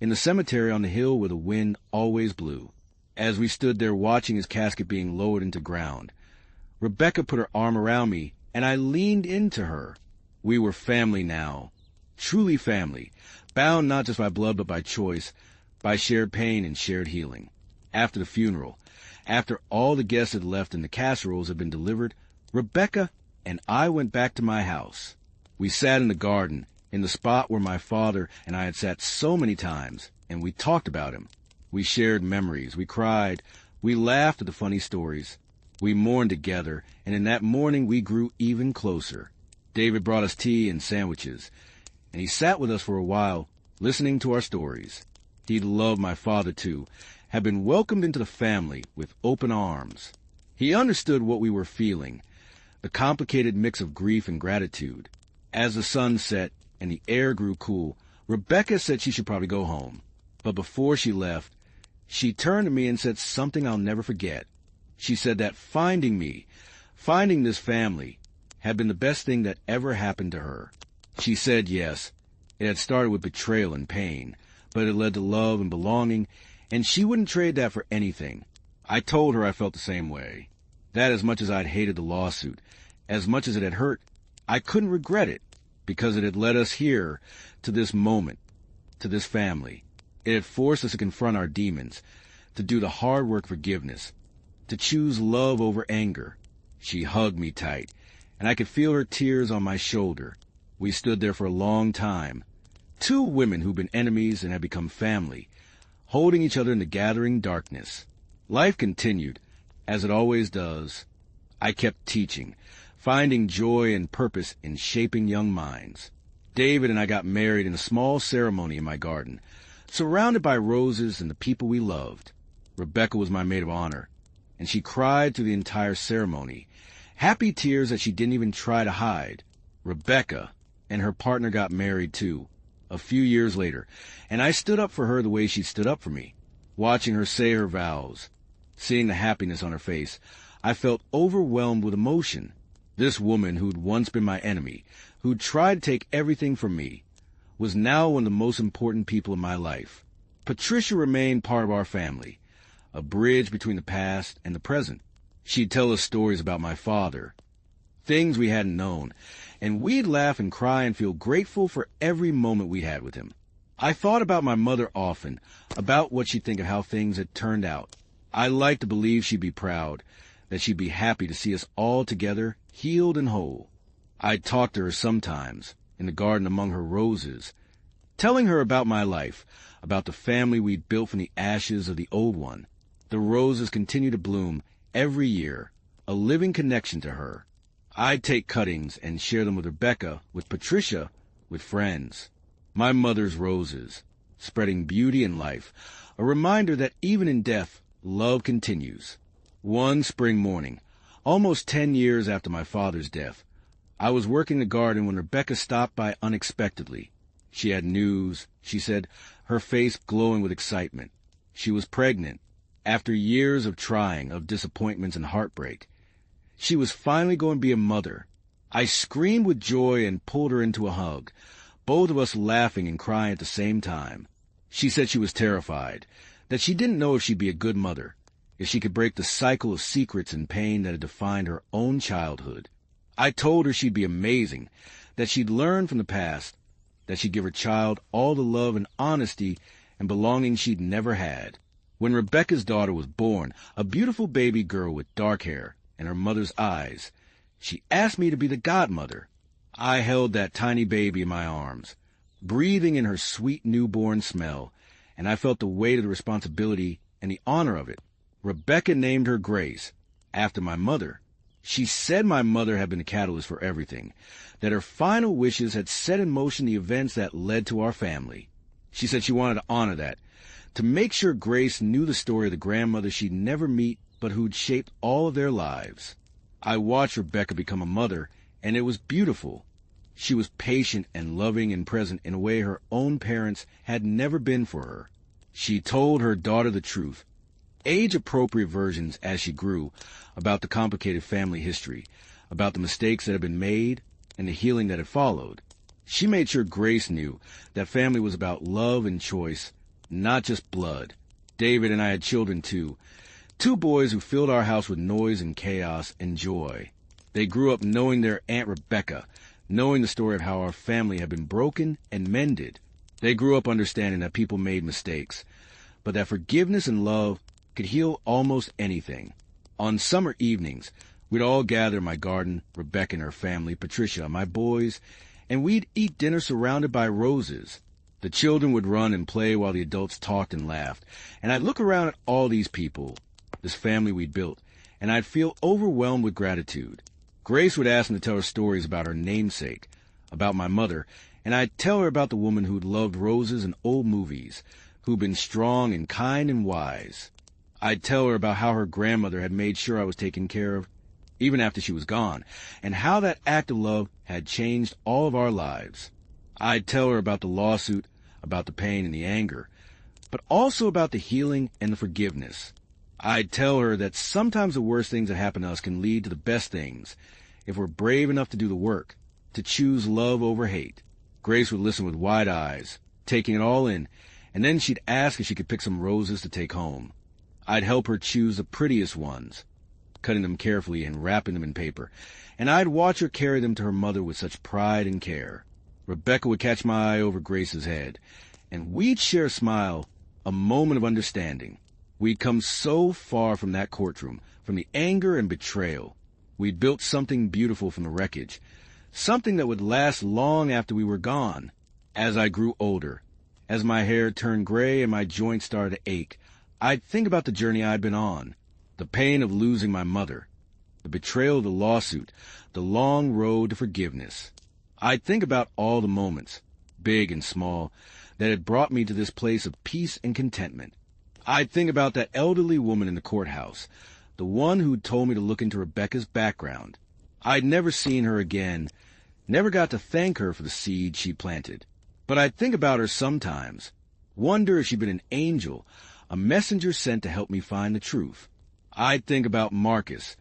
in the cemetery on the hill where the wind always blew. as we stood there watching his casket being lowered into ground. Rebecca put her arm around me, and I leaned into her. We were family now, truly family, bound not just by blood but by choice, by shared pain and shared healing. After the funeral, after all the guests had left and the casseroles had been delivered, Rebecca and I went back to my house. We sat in the garden, in the spot where my father and I had sat so many times, and we talked about him. We shared memories, we cried, we laughed at the funny stories. We mourned together, and in that morning we grew even closer. David brought us tea and sandwiches, and he sat with us for a while, listening to our stories. He loved my father, too, had been welcomed into the family with open arms. He understood what we were feeling, the complicated mix of grief and gratitude. As the sun set and the air grew cool, Rebecca said she should probably go home. But before she left, she turned to me and said something I'll never forget. She said that finding me, finding this family, had been the best thing that ever happened to her. She said yes, it had started with betrayal and pain, but it led to love and belonging, and she wouldn't trade that for anything. I told her I felt the same way. That as much as I'd hated the lawsuit, as much as it had hurt, I couldn't regret it, because it had led us here, to this moment, to this family. It had forced us to confront our demons, to do the hard work of forgiveness, to choose love over anger. She hugged me tight, and I could feel her tears on my shoulder. We stood there for a long time, two women who'd been enemies and had become family, holding each other in the gathering darkness. Life continued, as it always does. I kept teaching, finding joy and purpose in shaping young minds. David and I got married in a small ceremony in my garden, surrounded by roses and the people we loved. Rebecca was my maid of honor, and she cried through the entire ceremony, happy tears that she didn't even try to hide. Rebecca and her partner got married too, a few years later, and I stood up for her the way she stood up for me. Watching her say her vows, seeing the happiness on her face, I felt overwhelmed with emotion. This woman who'd once been my enemy, who'd tried to take everything from me, was now one of the most important people in my life. Patricia remained part of our family, a bridge between the past and the present. She'd tell us stories about my father, things we hadn't known, and we'd laugh and cry and feel grateful for every moment we had with him. I thought about my mother often, about what she'd think of how things had turned out. I liked to believe she'd be proud, that she'd be happy to see us all together, healed and whole. I'd talk to her sometimes, in the garden among her roses, telling her about my life, about the family we'd built from the ashes of the old one. The roses continue to bloom every year, a living connection to her. I'd take cuttings and share them with Rebecca, with Patricia, with friends. My mother's roses, spreading beauty and life, a reminder that even in death, love continues. One spring morning, almost 10 years after my father's death, I was working the garden when Rebecca stopped by unexpectedly. She had news, she said, her face glowing with excitement. She was pregnant. After years of trying, of disappointments and heartbreak, she was finally going to be a mother. I screamed with joy and pulled her into a hug, both of us laughing and crying at the same time. She said she was terrified, that she didn't know if she'd be a good mother, if she could break the cycle of secrets and pain that had defined her own childhood. I told her she'd be amazing, that she'd learn from the past, that she'd give her child all the love and honesty and belonging she'd never had. When Rebecca's daughter was born, a beautiful baby girl with dark hair and her mother's eyes, she asked me to be the godmother. I held that tiny baby in my arms, breathing in her sweet newborn smell, and I felt the weight of the responsibility and the honor of it. Rebecca named her Grace, after my mother. She said my mother had been the catalyst for everything, that her final wishes had set in motion the events that led to our family. She said she wanted to honor that, to make sure Grace knew the story of the grandmother she'd never meet, but who'd shaped all of their lives. I watched Rebecca become a mother, and it was beautiful. She was patient and loving and present in a way her own parents had never been for her. She told her daughter the truth, age-appropriate versions as she grew, about the complicated family history, about the mistakes that had been made, and the healing that had followed. She made sure Grace knew that family was about love and choice, not just blood. David and I had children too. 2 boys who filled our house with noise and chaos and joy. They grew up knowing their Aunt Rebecca, knowing the story of how our family had been broken and mended. They grew up understanding that people made mistakes, but that forgiveness and love could heal almost anything. On summer evenings, we'd all gather in my garden, Rebecca and her family, Patricia, my boys, and we'd eat dinner surrounded by roses. The children would run and play while the adults talked and laughed, and I'd look around at all these people, this family we'd built, and I'd feel overwhelmed with gratitude. Grace would ask me to tell her stories about her namesake, about my mother, and I'd tell her about the woman who'd loved roses and old movies, who'd been strong and kind and wise. I'd tell her about how her grandmother had made sure I was taken care of, even after she was gone, and how that act of love had changed all of our lives. I'd tell her about the lawsuit, about the pain and the anger, but also about the healing and the forgiveness. I'd tell her that sometimes the worst things that happen to us can lead to the best things, if we're brave enough to do the work, to choose love over hate. Grace would listen with wide eyes, taking it all in, and then she'd ask if she could pick some roses to take home. I'd help her choose the prettiest ones, cutting them carefully and wrapping them in paper, and I'd watch her carry them to her mother with such pride and care. Rebecca would catch my eye over Grace's head, and we'd share a smile, a moment of understanding. We'd come so far from that courtroom, from the anger and betrayal. We'd built something beautiful from the wreckage, something that would last long after we were gone. As I grew older, as my hair turned gray and my joints started to ache, I'd think about the journey I'd been on, the pain of losing my mother, the betrayal of the lawsuit, the long road to forgiveness. I'd think about all the moments, big and small, that had brought me to this place of peace and contentment. I'd think about that elderly woman in the courthouse, the one who'd told me to look into Rebecca's background. I'd never seen her again, never got to thank her for the seed she planted. But I'd think about her sometimes, wonder if she'd been an angel, a messenger sent to help me find the truth. I'd think about Marcus,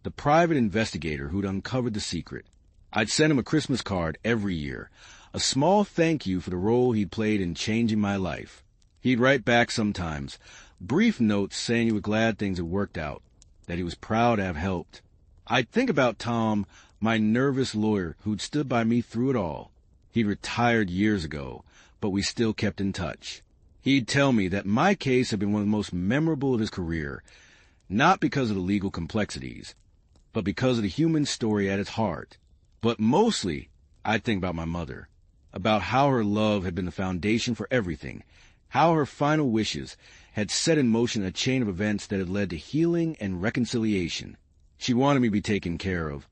the private investigator who'd uncovered the secret. I'd send him a Christmas card every year, a small thank you for the role he'd played in changing my life. He'd write back sometimes, brief notes saying he was glad things had worked out, that he was proud to have helped. I'd think about Tom, my nervous lawyer who'd stood by me through it all. He'd retired years ago, but we still kept in touch. He'd tell me that my case had been one of the most memorable of his career, not because of the legal complexities, but because of the human story at its heart. But mostly, I'd think about my mother, about how her love had been the foundation for everything, how her final wishes had set in motion a chain of events that had led to healing and reconciliation. She wanted me to be taken care of,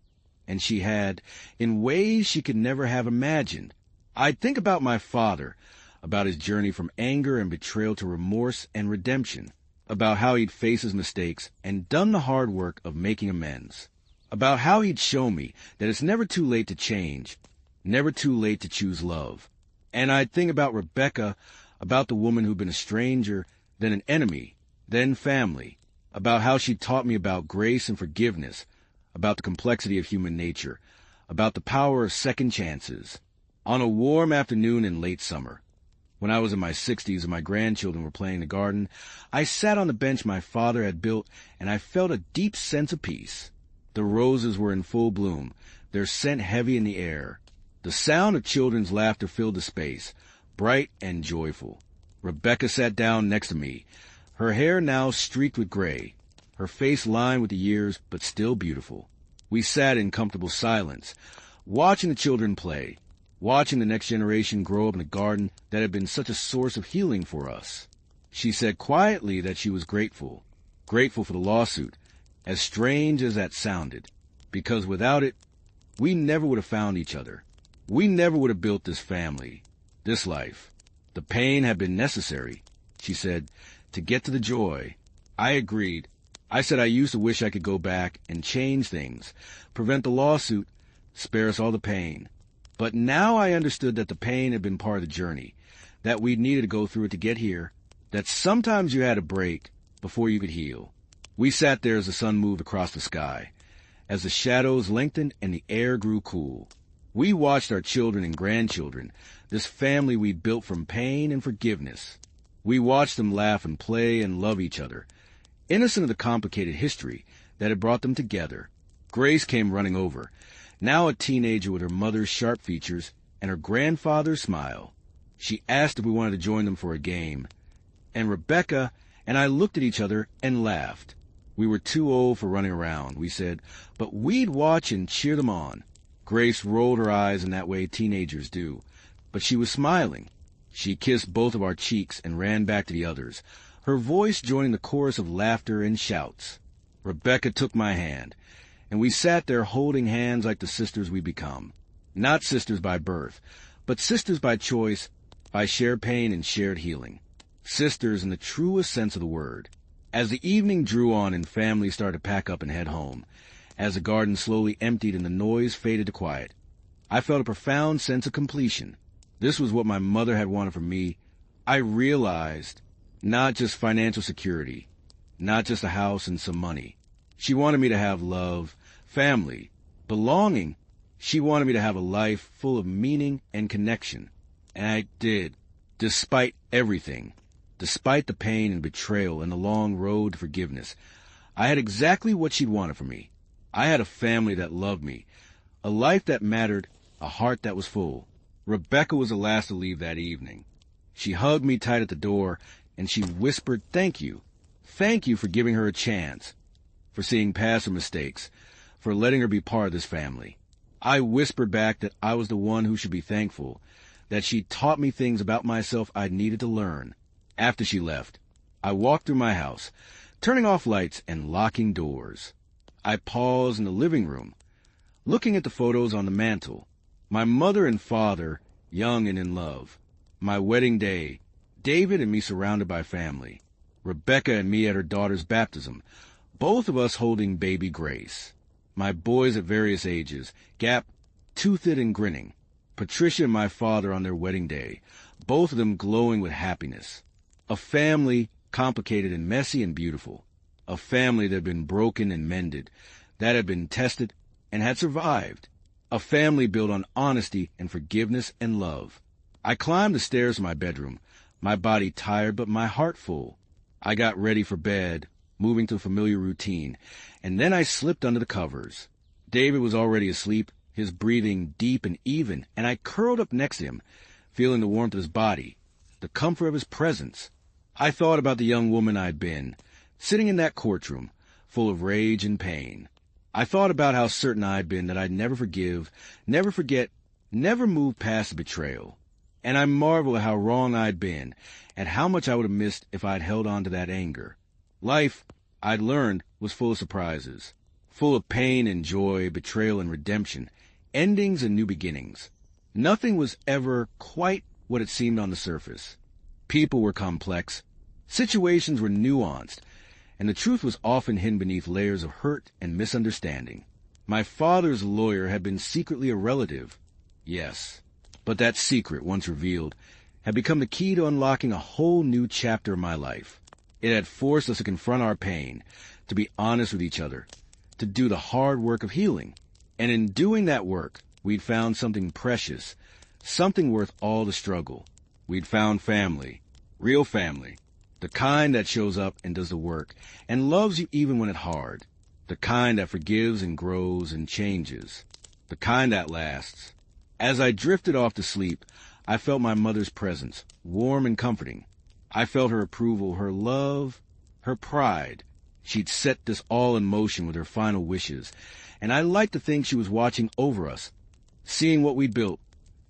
and she had, in ways she could never have imagined. I'd think about my father, about his journey from anger and betrayal to remorse and redemption, about how he'd faced his mistakes and done the hard work of making amends, about how he'd show me that it's never too late to change, never too late to choose love. And I'd think about Rebecca, about the woman who'd been a stranger, then an enemy, then family, about how she taught me about grace and forgiveness, about the complexity of human nature, about the power of second chances. On a warm afternoon in late summer, when I was in my 60s and my grandchildren were playing in the garden, I sat on the bench my father had built, and I felt a deep sense of peace. The roses were in full bloom, their scent heavy in the air. The sound of children's laughter filled the space, bright and joyful. Rebecca sat down next to me, her hair now streaked with gray, her face lined with the years, but still beautiful. We sat in comfortable silence, watching the children play, watching the next generation grow up in a garden that had been such a source of healing for us. She said quietly that she was grateful for the lawsuit, as strange as that sounded, because without it, we never would have found each other. We never would have built this family, this life. The pain had been necessary, she said, to get to the joy. I agreed. I said I used to wish I could go back and change things, prevent the lawsuit, spare us all the pain. But now I understood that the pain had been part of the journey, that we needed to go through it to get here, that sometimes you had to break before you could heal. We sat there as the sun moved across the sky, as the shadows lengthened and the air grew cool. We watched our children and grandchildren, this family we built from pain and forgiveness. We watched them laugh and play and love each other, innocent of the complicated history that had brought them together. Grace came running over, now a teenager with her mother's sharp features and her grandfather's smile. She asked if we wanted to join them for a game, and Rebecca and I looked at each other and laughed. We were too old for running around, we said, but we'd watch and cheer them on. Grace rolled her eyes in that way teenagers do, but she was smiling. She kissed both of our cheeks and ran back to the others, her voice joining the chorus of laughter and shouts. Rebecca took my hand, and we sat there holding hands like the sisters we become. Not sisters by birth, but sisters by choice, by shared pain and shared healing. Sisters in the truest sense of the word. As the evening drew on and families started to pack up and head home, as the garden slowly emptied and the noise faded to quiet, I felt a profound sense of completion. This was what my mother had wanted from me. I realized not just financial security, not just a house and some money. She wanted me to have love, family, belonging. She wanted me to have a life full of meaning and connection. And I did, despite everything. Despite the pain and betrayal and the long road to forgiveness, I had exactly what she'd wanted for me. I had a family that loved me, a life that mattered, a heart that was full. Rebecca was the last to leave that evening. She hugged me tight at the door, and she whispered, "Thank you. Thank you for giving her a chance, for seeing past her mistakes, for letting her be part of this family." I whispered back that I was the one who should be thankful, that she taught me things about myself I needed to learn. After she left, I walked through my house, turning off lights and locking doors. I paused in the living room, looking at the photos on the mantel. My mother and father, young and in love. My wedding day, David and me surrounded by family. Rebecca and me at her daughter's baptism, both of us holding baby Grace. My boys at various ages, Gap, toothed and grinning. Patricia and my father on their wedding day, both of them glowing with happiness. A family complicated and messy and beautiful. A family that had been broken and mended, that had been tested and had survived. A family built on honesty and forgiveness and love. I climbed the stairs to my bedroom, my body tired but my heart full. I got ready for bed, moving to a familiar routine, and then I slipped under the covers. David was already asleep, his breathing deep and even, and I curled up next to him, feeling the warmth of his body, the comfort of his presence. I thought about the young woman I'd been, sitting in that courtroom, full of rage and pain. I thought about how certain I'd been that I'd never forgive, never forget, never move past the betrayal. And I marveled at how wrong I'd been, at how much I would have missed if I'd held on to that anger. Life, I'd learned, was full of surprises, full of pain and joy, betrayal and redemption, endings and new beginnings. Nothing was ever quite what it seemed on the surface. People were complex, situations were nuanced, and the truth was often hidden beneath layers of hurt and misunderstanding. My father's lawyer had been secretly a relative, yes, but that secret, once revealed, had become the key to unlocking a whole new chapter of my life. It had forced us to confront our pain, to be honest with each other, to do the hard work of healing. And in doing that work, we'd found something precious, something worth all the struggle. We'd found family, real family, the kind that shows up and does the work and loves you even when it's hard, the kind that forgives and grows and changes, the kind that lasts. As I drifted off to sleep, I felt my mother's presence, warm and comforting. I felt her approval, her love, her pride. She'd set this all in motion with her final wishes, and I liked to think she was watching over us, seeing what we'd built,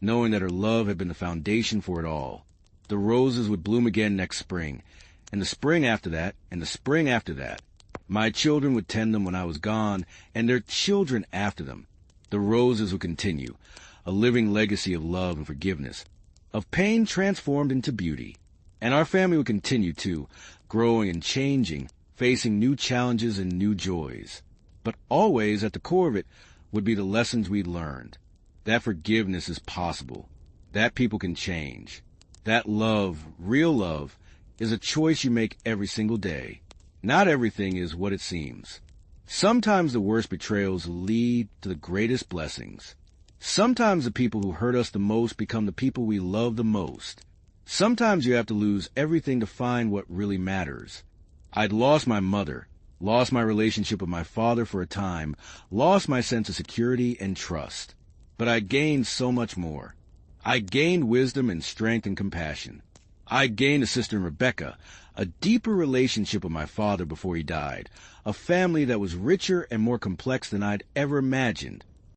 knowing that her love had been the foundation for it all. The roses would bloom again next spring, and the spring after that, and the spring after that. My children would tend them when I was gone, and their children after them. The roses would continue, a living legacy of love and forgiveness, of pain transformed into beauty. And our family would continue too, growing and changing, facing new challenges and new joys. But always at the core of it would be the lessons we'd learned. That forgiveness is possible, that people can change, that love, real love, is a choice you make every single day. Not everything is what it seems. Sometimes the worst betrayals lead to the greatest blessings. Sometimes the people who hurt us the most become the people we love the most. Sometimes you have to lose everything to find what really matters. I'd lost my mother, lost my relationship with my father for a time, lost my sense of security and trust. But I gained so much more. I gained wisdom and strength and compassion. I gained a sister in Rebecca, a deeper relationship with my father before he died, a family that was richer and more complex than I'd ever imagined.